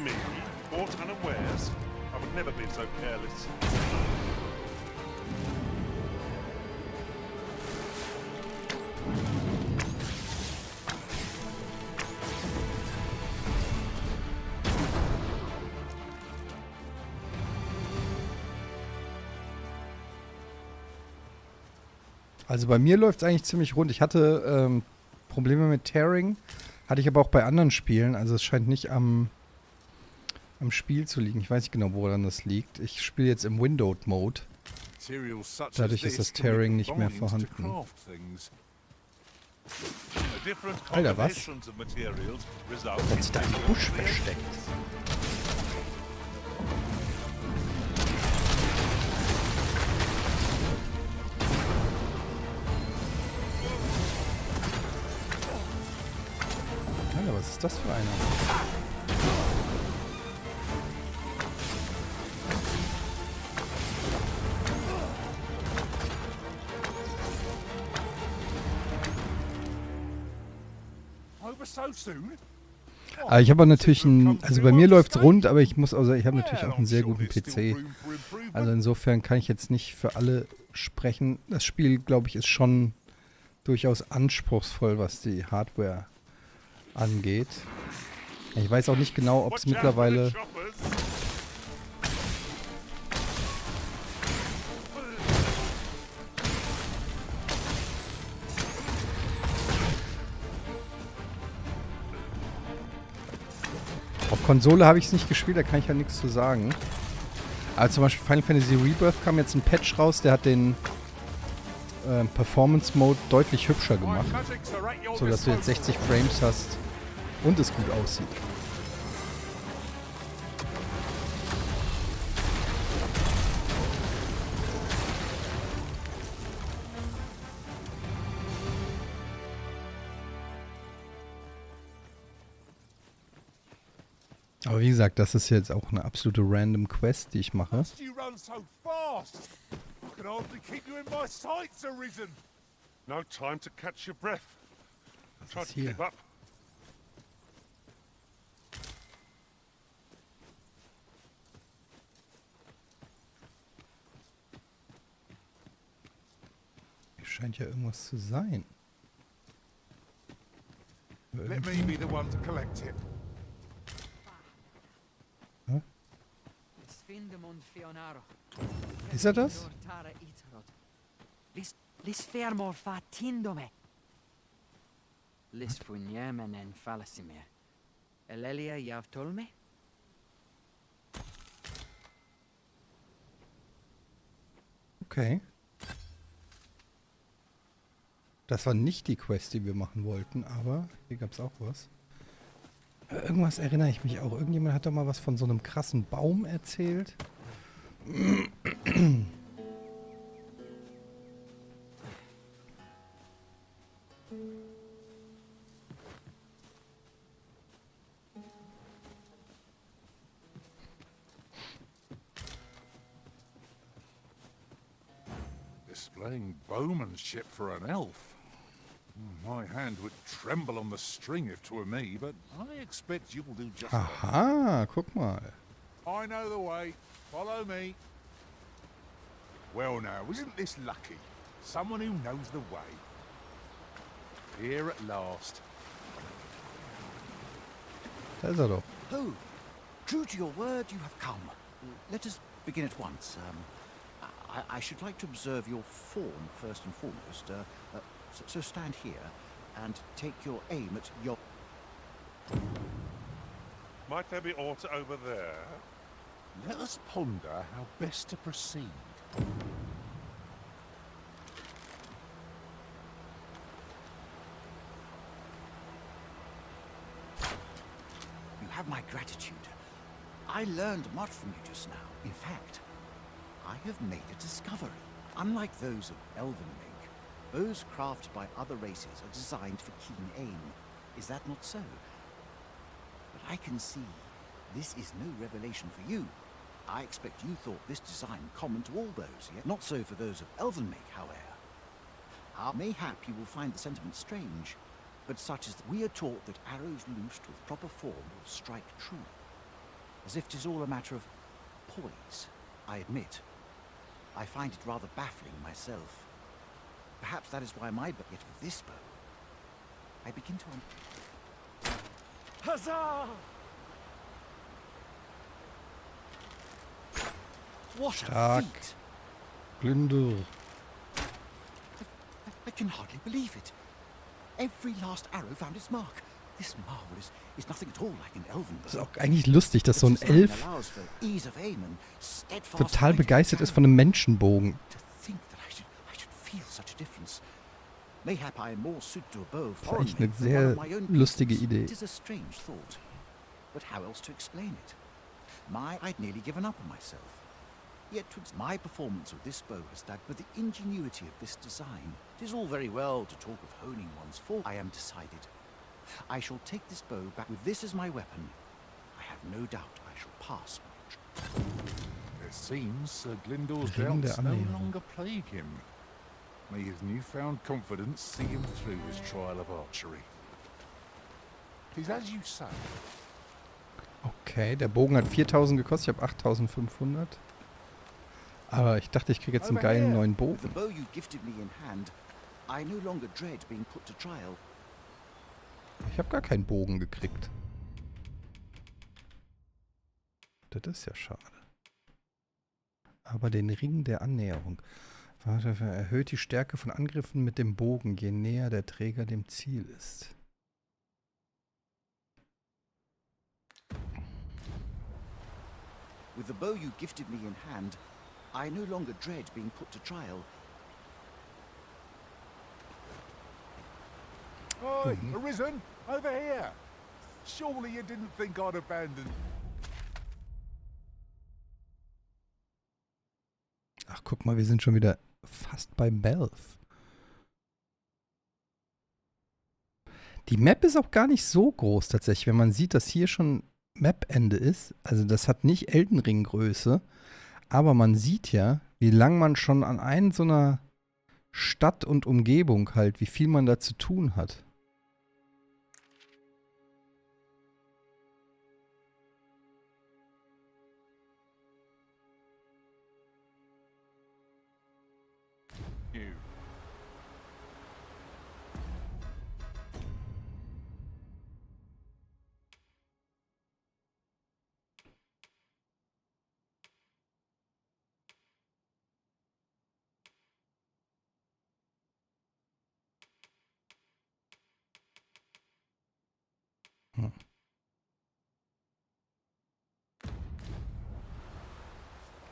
Me, caught unawares? I would never be so careless. Also bei mir läuft es eigentlich ziemlich rund. Ich hatte Probleme mit Tearing, hatte ich aber auch bei anderen Spielen. Also es scheint nicht am Spiel zu liegen. Ich weiß nicht genau, woran das liegt. Ich spiele jetzt im Windowed-Mode. Dadurch ist das Tearing nicht mehr vorhanden. Alter, was? Hat sich da ein Busch versteckt. Alter, was ist das für einer? Aber ich habe natürlich also bei mir läuft es rund, aber ich habe natürlich auch einen sehr guten PC. Also insofern kann ich jetzt nicht für alle sprechen. Das Spiel, glaube ich, ist schon durchaus anspruchsvoll, was die Hardware angeht. Ich weiß auch nicht genau, ob es mittlerweile... Auf Konsole habe ich es nicht gespielt, da kann ich ja nichts zu sagen. Aber zum Beispiel Final Fantasy Rebirth kam jetzt ein Patch raus, der hat den Performance Mode deutlich hübscher gemacht. So dass du jetzt 60 Frames hast und es gut aussieht. Aber wie gesagt, das ist jetzt auch eine absolute random Quest, die ich mache. No time to catch your breath. Try to hier? keep up. Hier scheint ja irgendwas zu sein. Let me be the one to collect it. Hä? Ist er das? Lis fermor fatindome. Lis funyemen fallasimir. Elelia javtolme? Okay. Das war nicht die Quest, die wir machen wollten, aber hier gab es auch was. Irgendwas erinnere ich mich auch. Irgendjemand hat doch mal was von so einem krassen Baum erzählt. Displaying bowmanship for an elf. My hand would tremble on the string if 'twere me, but I expect you'll do just fine. Aha, guck mal. I know the way. Follow me. Well now, isn't this lucky? Someone who knows the way. Here at last. Da ist er doch. Oh, true to your word, you have come. Let us begin at once. I should like to observe your form first and foremost. So stand here and take your aim at your... Might there be aught over there? Let us ponder how best to proceed. You have my gratitude. I learned much from you just now. In fact, I have made a discovery. Unlike those of elven make, bows crafted by other races are designed for keen aim. Is that not so? But I can see this is no revelation for you. I expect you thought this design common to all bows, yet not so for those of elven make, however. Mayhap you will find the sentiment strange, but such as that we are taught that arrows loosed with proper form will strike true. As if 'tis all a matter of poise, I admit. I find it rather baffling myself. Perhaps that is why my yet with this bow, I begin to Huzzah! What a Stark. feat! Glündel. can hardly believe it. Every last arrow found its mark. This marvel is nothing at all like an elven bow. Das ist auch eigentlich lustig, dass so ein Elf total begeistert ist von einem Menschenbogen. Mayhap I am more suited to a bow Das ist foreign eigentlich eine made than one of sehr my own lustige people's. Idee. It is a strange thought. But how else to explain it? I'd nearly given up on myself. Yet 'twas my performance of this bow has dagged with the ingenuity of this design. It is all very well to talk of honing one's form. I am decided. I shall take this bow back with this as my weapon. I have no doubt I shall pass my It seems Sir Glyndor's Ring der doubts no Annäherung. longer plague him. May his newfound confidence see him through his trial of archery. He's as you say. Okay, der Bogen hat 4.000 gekostet, ich habe 8.500. Aber ich dachte, ich kriege jetzt einen geilen neuen With the Bogen. bow you gifted me in hand, I no longer dread being put to trial. Ich habe gar keinen Bogen gekriegt. Das ist ja schade. Aber den Ring der Annäherung. Erhöht die Stärke von Angriffen mit dem Bogen, je näher der Träger dem Ziel ist. With the bow you gifted me in hand, I no longer dread being put to trial. Oi, Arisen, over here. Surely you didn't think I'd abandon. Ach, guck mal, wir sind schon wieder fast bei Belf. Die Map ist auch gar nicht so groß tatsächlich, wenn man sieht, dass hier schon Map-Ende ist. Also das hat nicht Elden Ring-Größe, aber man sieht ja, wie lang man schon an einer so einer Stadt und Umgebung halt, wie viel man da zu tun hat. You.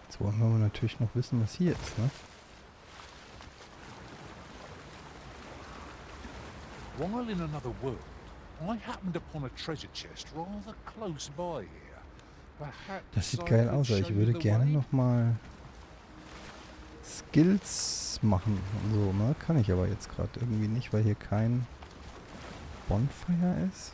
Jetzt wollen wir aber natürlich noch wissen, was hier ist, ne? While in another world, I happened upon a treasure chest rather close by here. Perhaps Das sieht I geil could aus, aber show ich you würde the gerne way? nochmal Skills machen und so, ne? Kann ich aber jetzt gerade irgendwie nicht, weil hier kein Bonfire ist.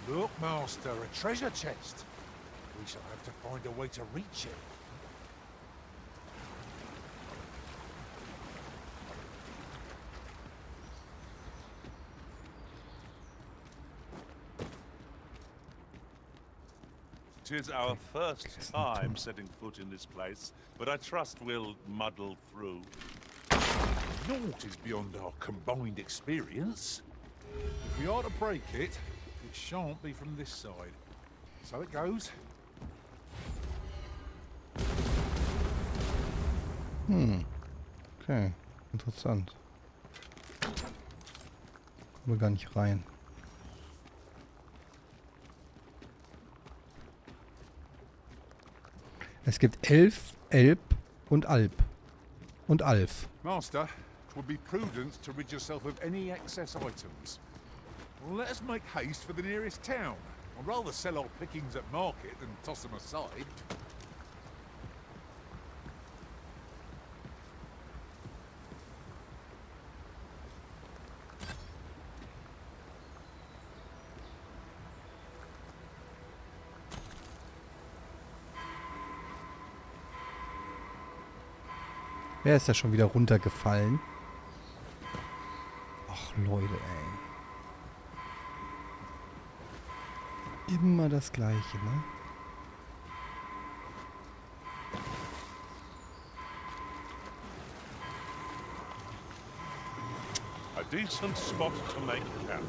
Look, Master, a treasure chest. We shall have to find a way to reach it. Tis our first time setting foot in this place, but I trust we'll muddle through. Naught is beyond our combined experience. If we are to break it, it shan't be from this side. So it goes. Okay, interessant. Kommen wir gar nicht rein. Es gibt Elf, Elb und Alb. Und Alf. Master, it would be prudent to rid yourself of any excess items. Well, let us make haste for the nearest town. I'd rather sell our pickings at market than toss them aside. Wer ist da schon wieder runtergefallen? Ach Leute, ey. Immer das Gleiche, ne? A decent spot to make camp.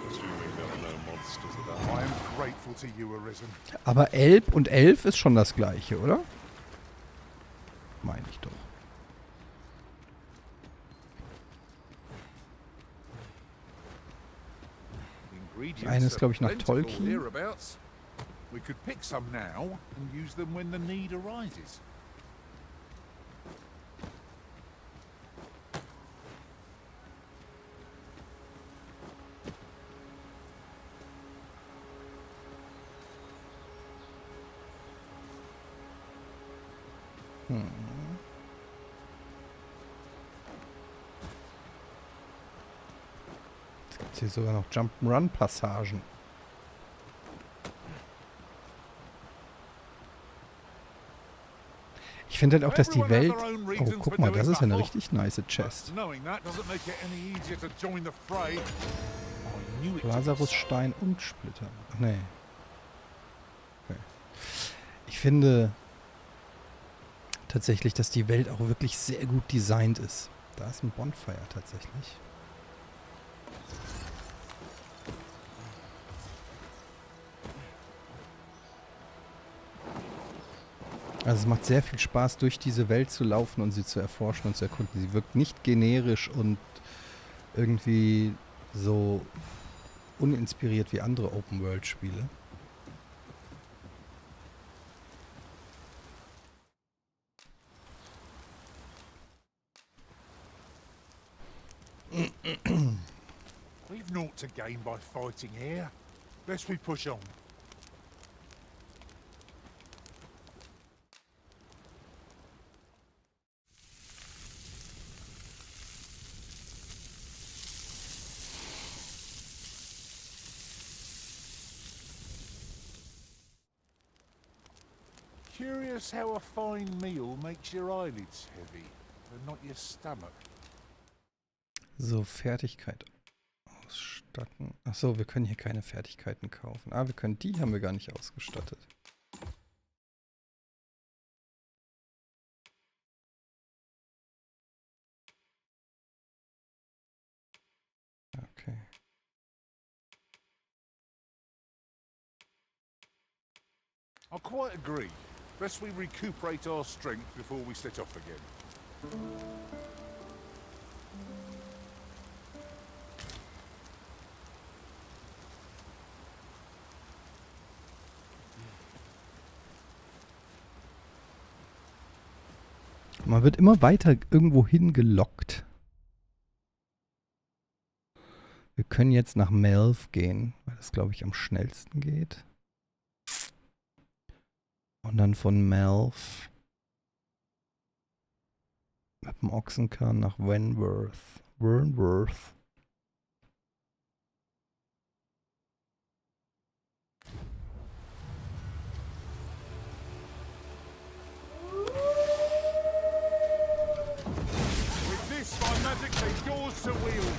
Assuming there are no monsters about. I am grateful to you, Arisen. Aber Elb und Elf ist schon das Gleiche, oder? Meine ich doch. Ingredients Eine ist, glaube ich, nach are plentiful Tolkien. hereabouts. We could pick some now and use them when the need arises. Jetzt gibt es hier sogar noch Jump'n'Run-Passagen. Ich finde halt auch, dass die Welt... Oh, guck mal, das ist ja eine richtig nice Chest. Knowing that doesn't make it any easier to join the fray. I knew it. Lazarusstein und Splitter. Ach nee. Okay. Ich finde tatsächlich, dass die Welt auch wirklich sehr gut designt ist. Da ist ein Bonfire tatsächlich. Also es macht sehr viel Spaß, durch diese Welt zu laufen und sie zu erforschen und zu erkunden. Sie wirkt nicht generisch und irgendwie so uninspiriert wie andere Open-World-Spiele. We've naught to gain by fighting here. Best we push on. Curious how a fine meal makes your eyelids heavy, but not your stomach. So, Fertigkeit ausstatten. Achso, wir können hier keine Fertigkeiten kaufen. Ah, wir können die haben wir gar nicht ausgestattet. Okay. I quite agree. Best we recuperate our strength before we set off again. Man wird immer weiter irgendwo hingelockt. Wir können jetzt nach Melf gehen, weil das, glaube ich, am schnellsten geht. Und dann von Melf mit dem Ochsenkahn nach Wentworth. With this, my magic takes yours to wield.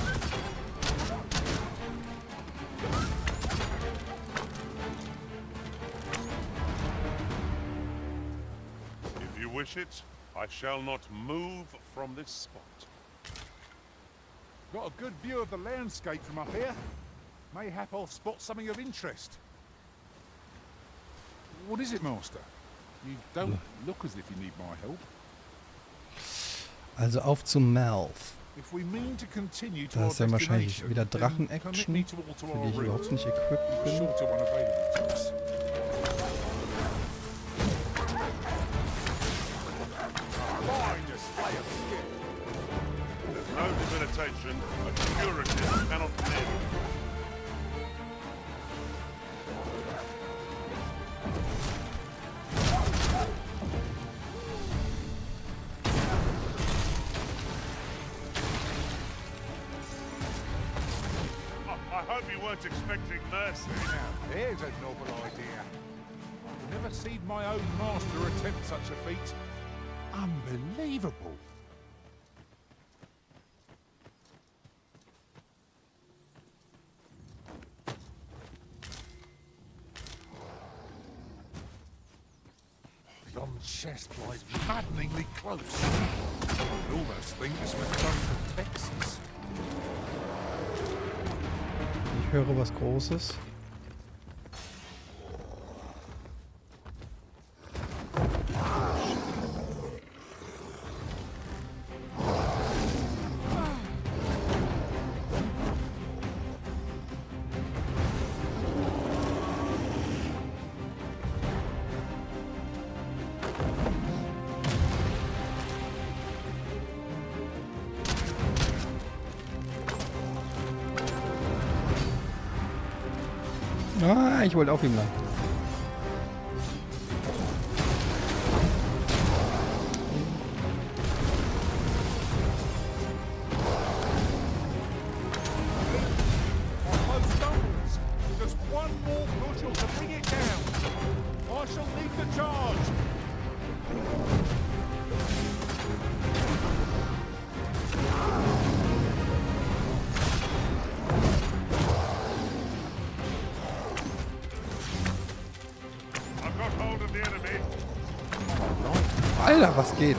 If you wish it, I shall not move from this spot. Got a good view of the landscape from up here. Mayhap I'll spot something of interest. What is it, Master? You don't look as if you need my help. Also auf zum Melf. If we mean to continue to Da our ist dann wahrscheinlich destination, wieder then Drachen-Action, permit me to alter für our die ich überhaupt route. nicht equipped bin. Shorter one available to us. Fine display of skill. There's no debilitation a curative cannot mend. I hope you weren't expecting mercy. Now, there's a novel idea. I've never seen my own master attempt such a feat. Unbelievable. Some chest lies maddeningly close. I almost think this was done for Texas. Ich höre was Großes. Ah, ich wollte auf ihm lang. Just one more bushel to bring it down. I shall lead the charge. I've got hold of the enemy. Alter, was geht?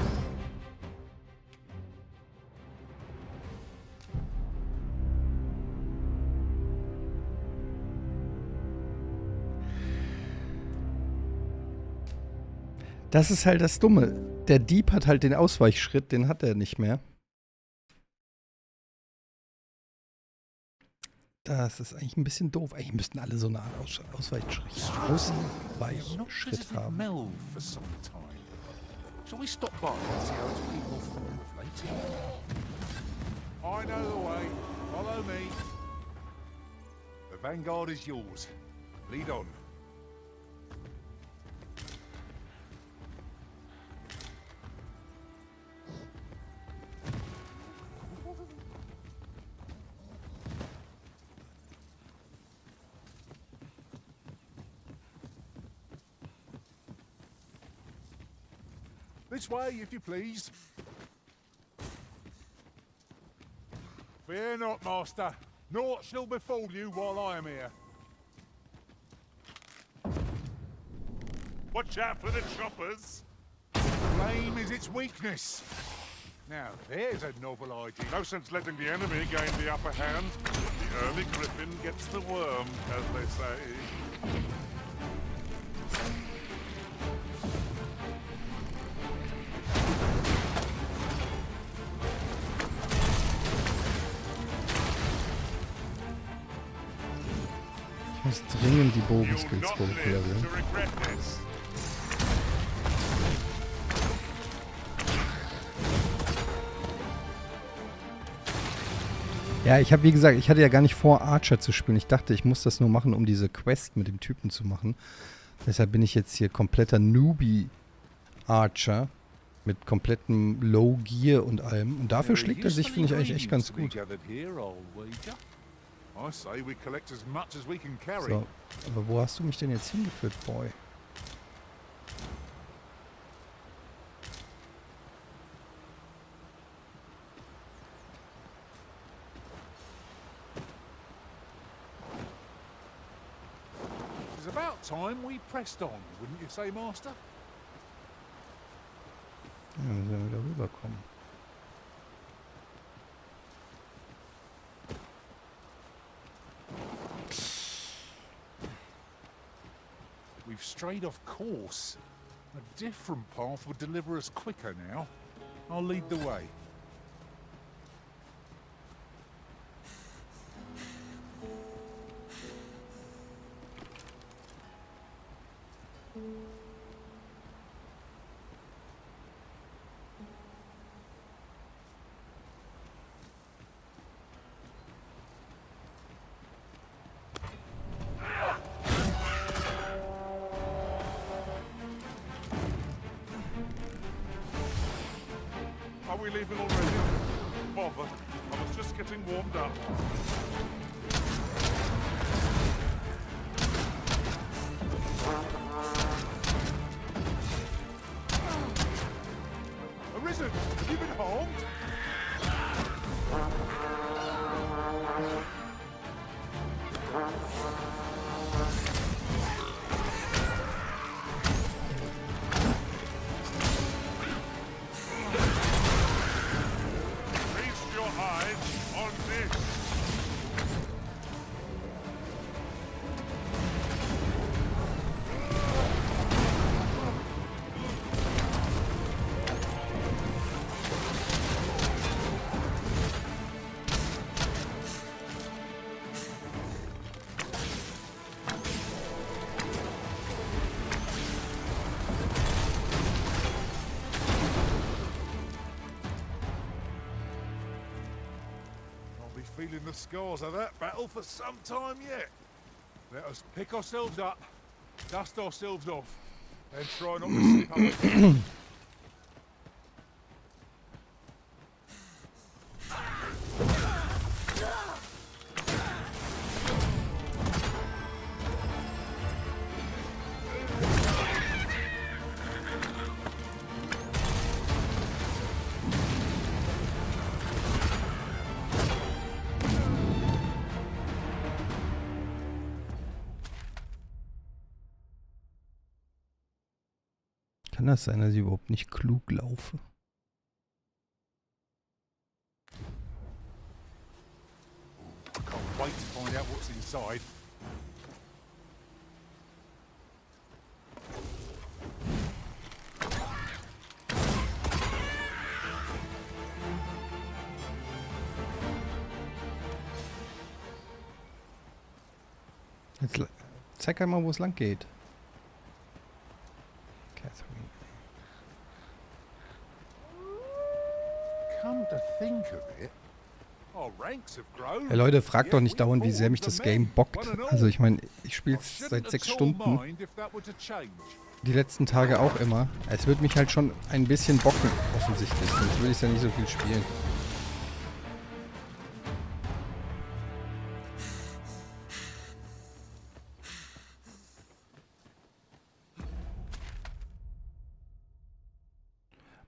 Das ist halt das Dumme. Der Dieb hat halt den Ausweichschritt, den hat er nicht mehr. Das ist eigentlich ein bisschen doof. Eigentlich müssten alle so eine Art Ausweichschritt haben. Mel for some time. Shall we stop by and see how it's been off the roof later? I know the way. Follow me. The vanguard is yours. Lead on. This way, if you please. Fear not, master. Naught shall befall you while I am here. Watch out for the choppers. Flame is its weakness. Now, there's a novel idea. No sense letting the enemy gain the upper hand. The early griffin gets the worm, as they say. Ich muss dringend die Bogenskills hochleveln. Ja, ich habe, wie gesagt, ich hatte ja gar nicht vor, Archer zu spielen. Ich dachte, ich muss das nur machen, um diese Quest mit dem Typen zu machen. Deshalb bin ich jetzt hier kompletter Newbie-Archer mit komplettem Low Gear und allem. Und dafür schlägt er sich, finde ich, eigentlich echt ganz gut. So, aber wo hast du mich denn jetzt hingeführt, Boy? It's about time we pressed on, wouldn't you say, Master? Ja, müssen wir wieder rüberkommen. We've strayed off course. A different path would deliver us quicker now. I'll lead the way. Are we leaving already? Bother. I was just getting warmed up. Arisen, have you been harmed? hiding the scars of that battle for some time yet. Let us pick ourselves up, dust ourselves off, and try not to slip up again. Kann das sein, dass ich überhaupt nicht klug laufe? Can't wait to find out what's inside. Jetzt zeig einmal, wo es lang geht. Catherine. Come to think of it, our ranks have grown. Hey Leute, fragt doch nicht dauernd, wie sehr mich das Game bockt. Also ich meine, ich spiele es seit 6 Stunden. Die letzten Tage auch immer. Es wird mich halt schon ein bisschen bocken, offensichtlich. Sonst würde ich ja nicht so viel spielen.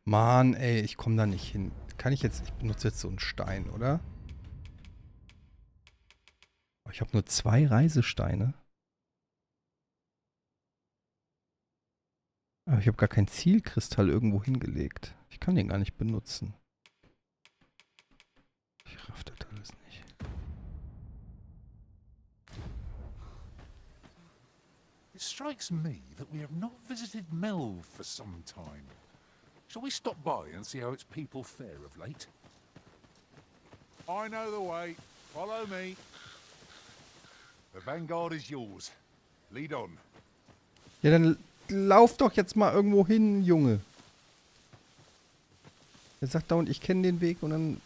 Mann, ey, ich komme da nicht hin. Kann ich jetzt... Ich benutze jetzt so einen Stein, oder? Ich habe nur 2 Reisesteine. Aber ich habe gar keinen Zielkristall irgendwo hingelegt. Ich kann den gar nicht benutzen. Ich raff das alles nicht. It strikes me that we have not visited Melve for some time. Shall we stop by and see how its people fare of late? I know the way. Follow me. The vanguard is yours. Lead on. Ja, dann lauf doch jetzt mal irgendwo hin, Junge. Er sagt dauernd, ich kenne den Weg und dann...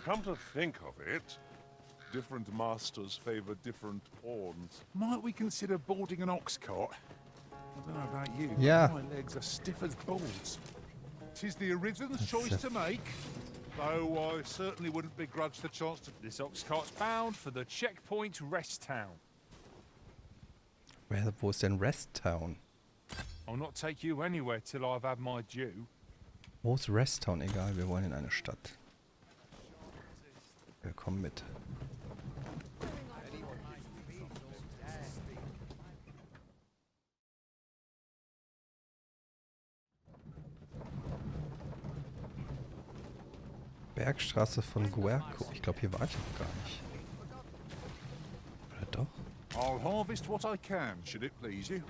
Come to think of it, different masters favor different pawns. Might we consider boarding an ox cart? I don't know about you, Yeah. but my legs are stiff as boards. 'Tis the Arisen's choice to make, though I certainly wouldn't begrudge the chance to... This ox cart's bound for the checkpoint rest town. Wo ist denn Rest Town? I'll not take you anywhere till I've had my due. Wo ist Rest Town? Egal, wir wollen in eine Stadt. Wir kommen mit. Bergstraße von Guerco. Ich glaube, hier war ich noch gar nicht. Oder doch? I'll harvest what I can, should it please you.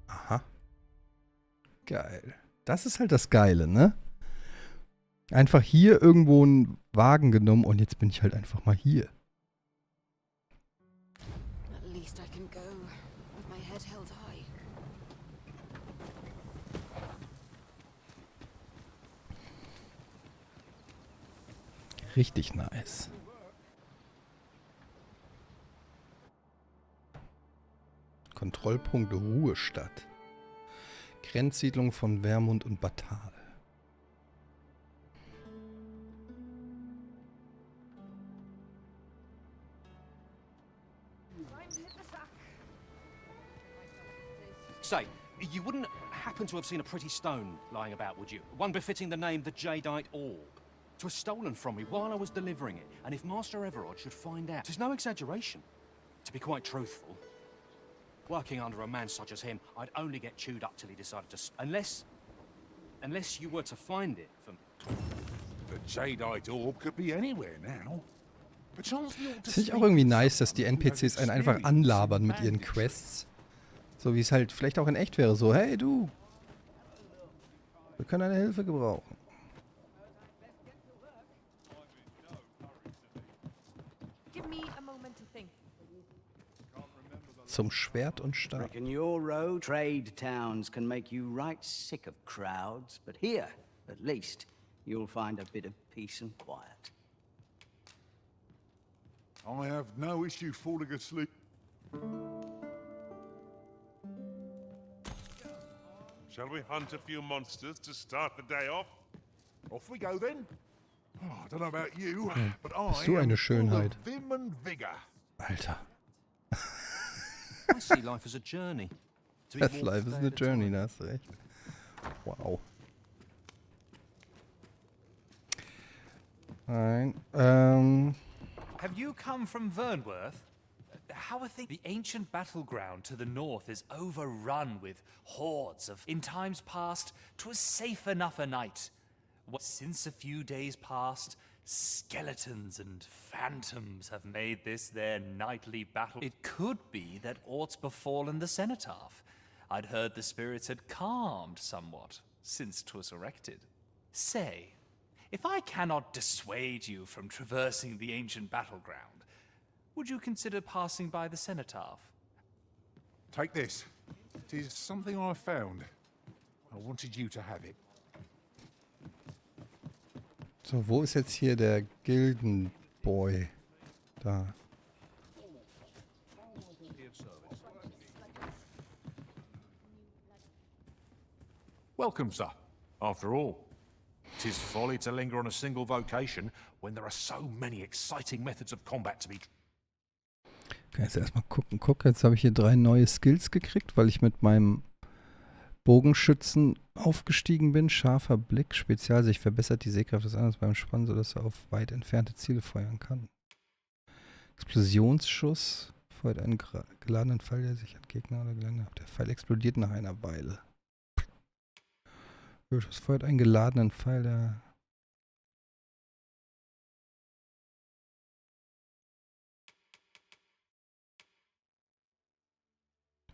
Aha. Geil. Das ist halt das Geile, ne? Einfach hier irgendwo einen Wagen genommen und jetzt bin ich halt einfach mal hier. At least I can go with my head held high. Richtig nice. Kontrollpunkt Ruhestadt. Grenzsiedlung von Vermund und Batal. Say, you wouldn't happen to have seen a pretty stone lying about, would you? One befitting the name the Jadeite Orb. 'Twas stolen from me while I was delivering it, and if Master Everard should find out, 'tis no exaggeration. To be quite truthful, working under a man such as him, I'd only get chewed up till he decided to... Unless you were to find it for... The Jadeite Orb could be anywhere now. Perchance we ought to Das finde ich auch irgendwie nice, dass die NPCs einen einfach anlabern mit ihren Quests. So wie es halt vielleicht auch in echt wäre. So, hey du, wir können deine Hilfe gebrauchen. Zum Schwert und Stab. Reckon your row trade towns can make you right sick of crowds, but here, at least, you'll find a bit of peace and quiet. I have no issue falling asleep. Shall we hunt a few monsters to start the day off? Off we go then. Oh, I don't know about you, but Bist du I am eine full Schönheit. of vim and vigor. Alter. I see life as a journey. To be Das walked Life is day a at a journey, time. da hast du recht. Wow. Nein, Have you come from Vernworth? How are things? The ancient battleground to the north is overrun with hordes of. In times past, 'twas safe enough a night. Since a few days past, skeletons and phantoms have made this their nightly battle. It could be that aught's befallen the cenotaph. I'd heard the spirits had calmed somewhat since 'twas erected. Say, if I cannot dissuade you from traversing the ancient battleground, would you consider passing by the cenotaph? Take this. It is something I found. I wanted you to have it. so, wo ist jetzt hier der Gildenboy? Da. Welcome, sir. After all, 'tis folly to linger on a single vocation when there are so many exciting methods of combat to be. Okay, jetzt erstmal gucken. Guck, jetzt habe ich hier 3 neue Skills gekriegt, weil ich mit meinem Bogenschützen aufgestiegen bin. Scharfer Blick, Spezialsicht, verbessert die Sehkraft des anderen beim Spannen, sodass er auf weit entfernte Ziele feuern kann. Explosionsschuss, feuert einen geladenen Pfeil, der sich an Gegner oder Gelände hat. Der Pfeil explodiert nach einer Weile. Es feuert einen geladenen Pfeil, der...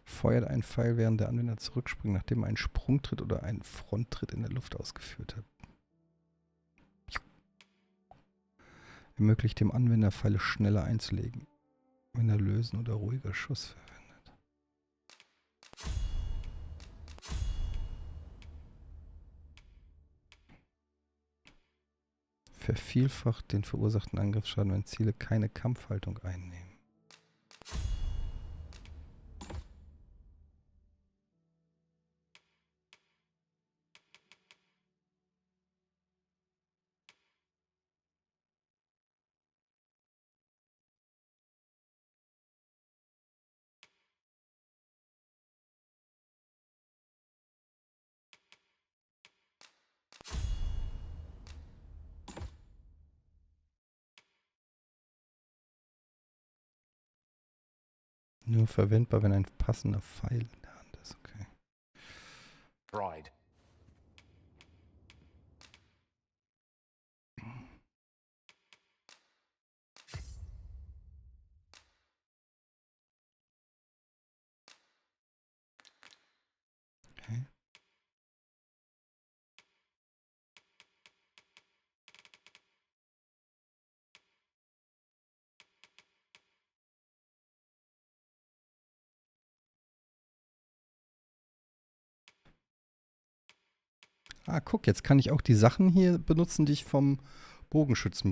Feuert einen Pfeil, während der Anwender zurückspringt, nachdem er einen Sprungtritt oder einen Fronttritt in der Luft ausgeführt hat. Ermöglicht dem Anwender, Pfeile schneller einzulegen, wenn er lösen oder ruhiger Schuss verwendet. Vervielfacht den verursachten Angriffsschaden, wenn Ziele keine Kampfhaltung einnehmen. Nur verwendbar, wenn ein passender Pfeil in der Hand ist, okay. Bride. Okay. Ah, guck, jetzt kann ich auch die Sachen hier benutzen, die ich vom Bogenschützen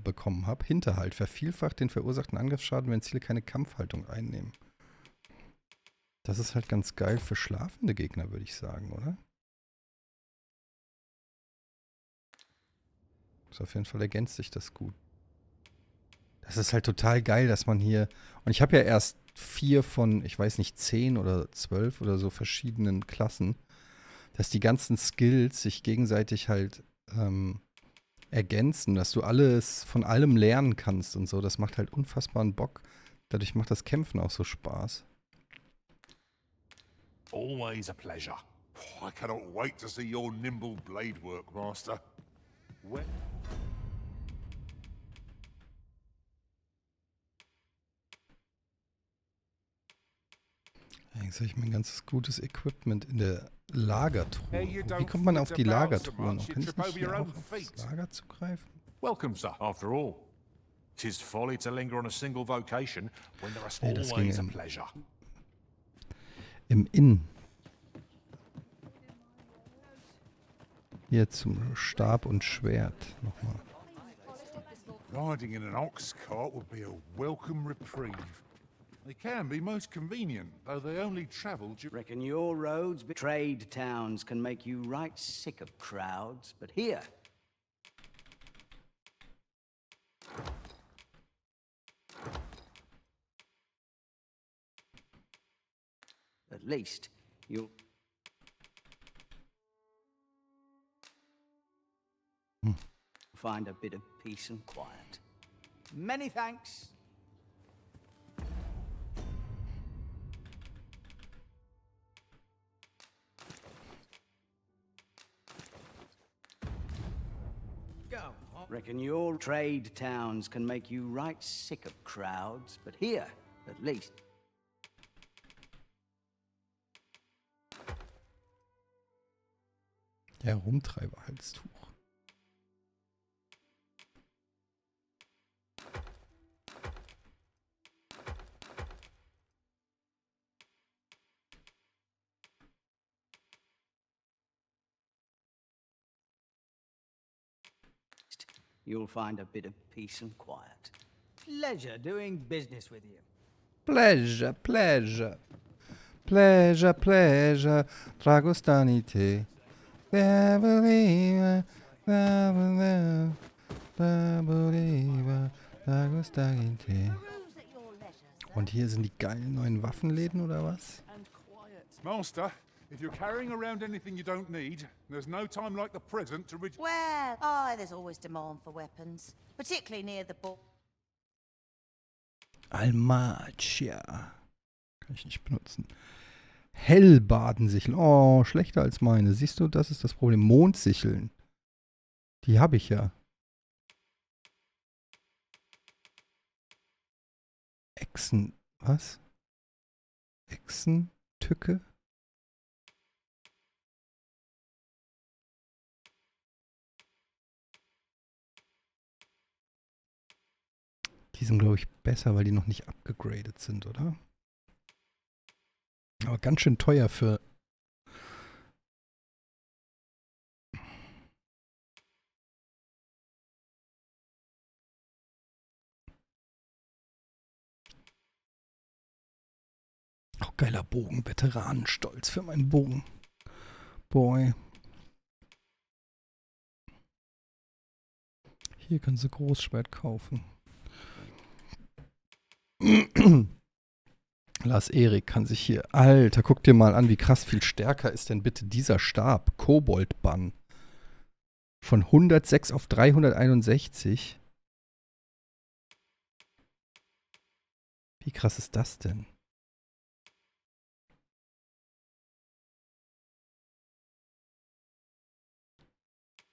bekommen habe. Hinterhalt. Vervielfacht den verursachten Angriffsschaden, wenn Ziele keine Kampfhaltung einnehmen. Das ist halt ganz geil für schlafende Gegner, würde ich sagen, oder? Also auf jeden Fall ergänzt sich das gut. Das ist halt total geil, dass man hier... Und ich habe ja erst 4 von, ich weiß nicht, 10 oder 12 oder so verschiedenen Klassen, dass die ganzen Skills sich gegenseitig halt ergänzen, dass du alles von allem lernen kannst und so. Das macht halt unfassbaren Bock. Dadurch macht das Kämpfen auch so Spaß. Always a pleasure. I cannot wait to see your nimble blade work, Master. Well, Eigentlich habe ich mein ganzes gutes Equipment in der Lagertruhe. Wie kommt man auf die Lagertruhe noch? Kann ich nicht hier auch aufs Lager zugreifen? welcome, sir. After all, 'Tis folly to linger on a single vocation when there's Nee, das ging always a pleasure. im Inn. Hier zum Stab und Schwert nochmal. Riding in an ox cart would be a welcome reprieve. They can be most convenient, though they only travel Reckon your roads, trade towns can make you right sick of crowds, but here... At least you'll... find a bit of peace and quiet. Many thanks. Reckon your trade towns can make you right sick of crowds, but here, at least... Der Rumtreiberhalstuch. You'll find a bit of peace and quiet. Pleasure doing business with you. Pleasure, pleasure. Pleasure, pleasure. Dragostanite. Und hier sind die geilen neuen Waffenläden, oder was? Master, if you're carrying around anything you don't need, there's no time like the present to rid... Well, there's always demand for weapons, particularly near the book. Almacia. Kann ich nicht benutzen. Hellbadensicheln. Oh, schlechter als meine. Siehst du, das ist das Problem. Mondsicheln. Die habe ich ja. Echsen. Was? Echsentücke? Die sind, glaube ich, besser, weil die noch nicht abgegradet sind, oder? Aber ganz schön teuer für... Auch geiler Bogen. Veteranenstolz für meinen Bogen. Boy. Hier kannst du Großschwert kaufen. Lars Erik kann sich hier... Alter, guck dir mal an, wie krass viel stärker ist denn bitte dieser Stab. Koboldbann. Von 106 auf 361. Wie krass ist das denn?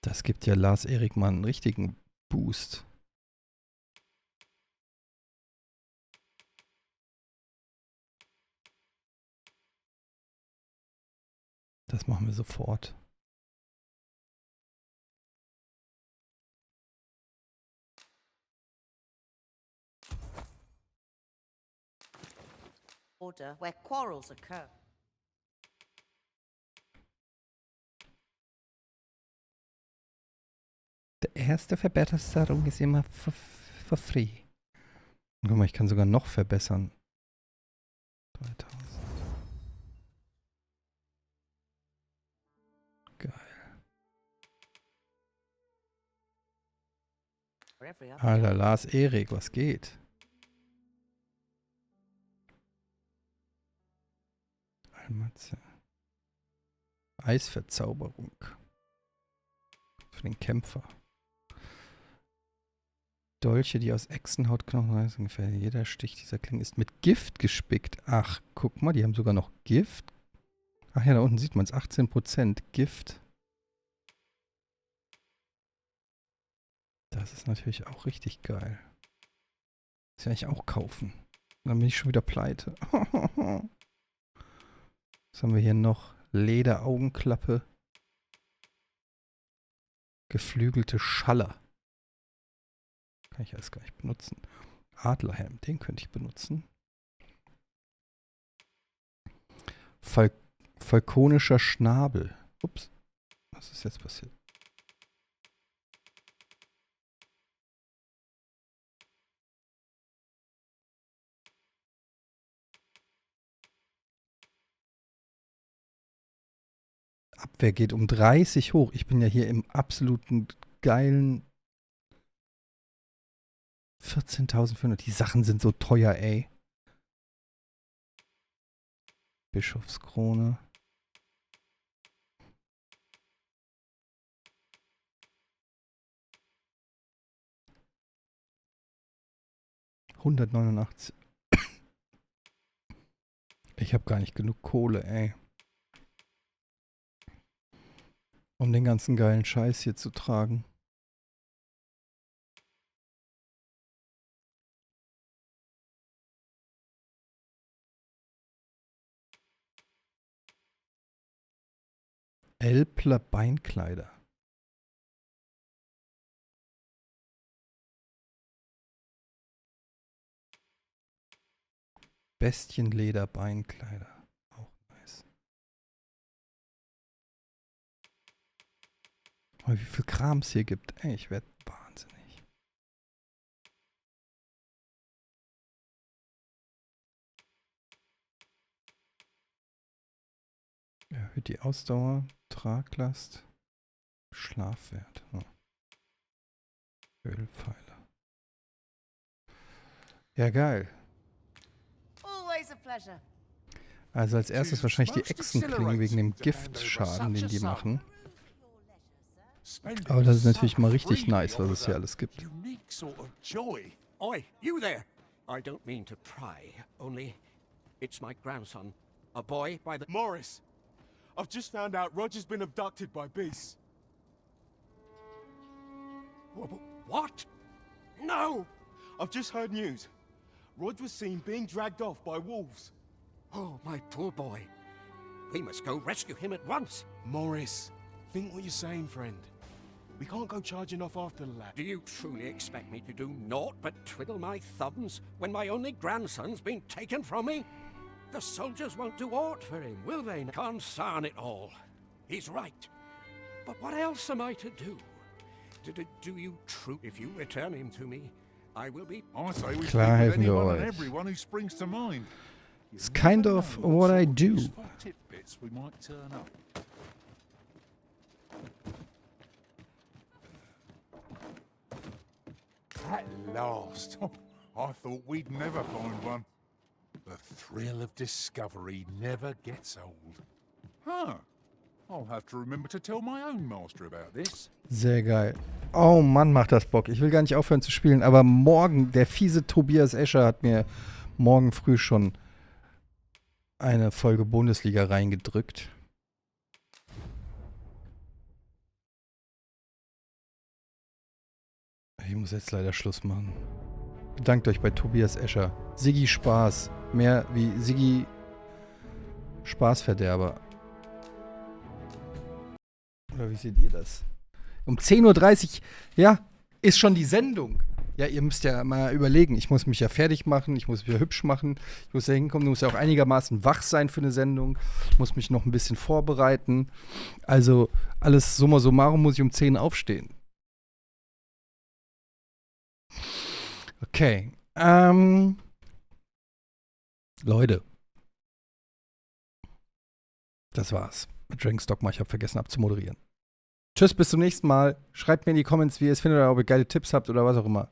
Das gibt ja Lars Erik mal einen richtigen Boost. Das machen wir sofort. Order where quarrels occur. Die erste Verbesserung ist immer for free. Guck mal, ich kann sogar noch verbessern. 3000. Alter, Lars Erik, was geht? Almatze. Eisverzauberung. Für den Kämpfer. Dolche, die aus Echsenhautknochen reißen, ungefähr jeder Stich dieser Klinge ist mit Gift gespickt. Ach, guck mal, die haben sogar noch Gift. Ach ja, da unten sieht man es, 18% Gift. Das ist natürlich auch richtig geil. Das werde ich auch kaufen. Dann bin ich schon wieder pleite. Was haben wir hier noch? Lederaugenklappe. Geflügelte Schaller. Kann ich alles gar nicht benutzen. Adlerhelm, den könnte ich benutzen. Falkonischer Schnabel. Ups. Was ist jetzt passiert? Abwehr geht um 30 hoch. Ich bin ja hier im absoluten geilen 14.400. Die Sachen sind so teuer, ey. Bischofskrone. $189. Ich habe gar nicht genug Kohle, ey. Um den ganzen geilen Scheiß hier zu tragen. Elbler Beinkleider. Bestienleder Beinkleider. Auch nice. Aber wie viel Kram es hier gibt. Ey, ich werde wahnsinnig. Erhöht die Ausdauer, Traglast, Schlafwert. Oh. Ölpfeile. Ja, geil. Always a pleasure. Also als erstes wahrscheinlich die Echsenklingen wegen dem Giftschaden, den die machen. Aber das ist natürlich mal richtig nice, was es hier alles gibt. Oi, you there! I don't mean to pry, only it's my grandson, a boy by the... Morris! I've just found out Roger's been abducted by beasts. What? No! I've just heard news. Rog was seen being dragged off by wolves. Oh, my poor boy. We must go rescue him at once. Morris, think what you're saying, friend. We can't go charging off after the lad. Do you truly expect me to do naught but twiddle my thumbs when my only grandson's been taken from me? The soldiers won't do aught for him, will they? Concern it all. He's right. But what else am I to do? Do you true? If you return him to me, I will be... I say we Klar speak with helfen wir anyone and euch. everyone who springs to mind. It's kind of what I do. Useful tidbits we might turn up. At last! I thought we'd never find one. The thrill of discovery never gets old. Huh. I'll have to remember to tell my own master about this. Sehr geil. Oh Mann, macht das Bock. Ich will gar nicht aufhören zu spielen, aber morgen, der fiese Tobias Escher hat mir morgen früh schon eine Folge Bundesliga reingedrückt. Ich muss jetzt leider Schluss machen. Bedankt euch bei Tobias Escher. Siggi Spaß. Mehr wie Siggi Spaßverderber. Oder wie seht ihr das? Um 10:30 Uhr, ja, ist schon die Sendung. Ja, ihr müsst ja mal überlegen. Ich muss mich ja fertig machen, ich muss mich ja hübsch machen. Ich muss ja hinkommen, du musst ja auch einigermaßen wach sein für eine Sendung. Ich muss mich noch ein bisschen vorbereiten. Also alles summa summarum muss ich um 10 aufstehen. Okay. Leute. Das war's. Mit Dogma. Ich habe vergessen abzumoderieren. Tschüss, bis zum nächsten Mal. Schreibt mir in die Comments, wie ihr es findet oder ob ihr geile Tipps habt oder was auch immer.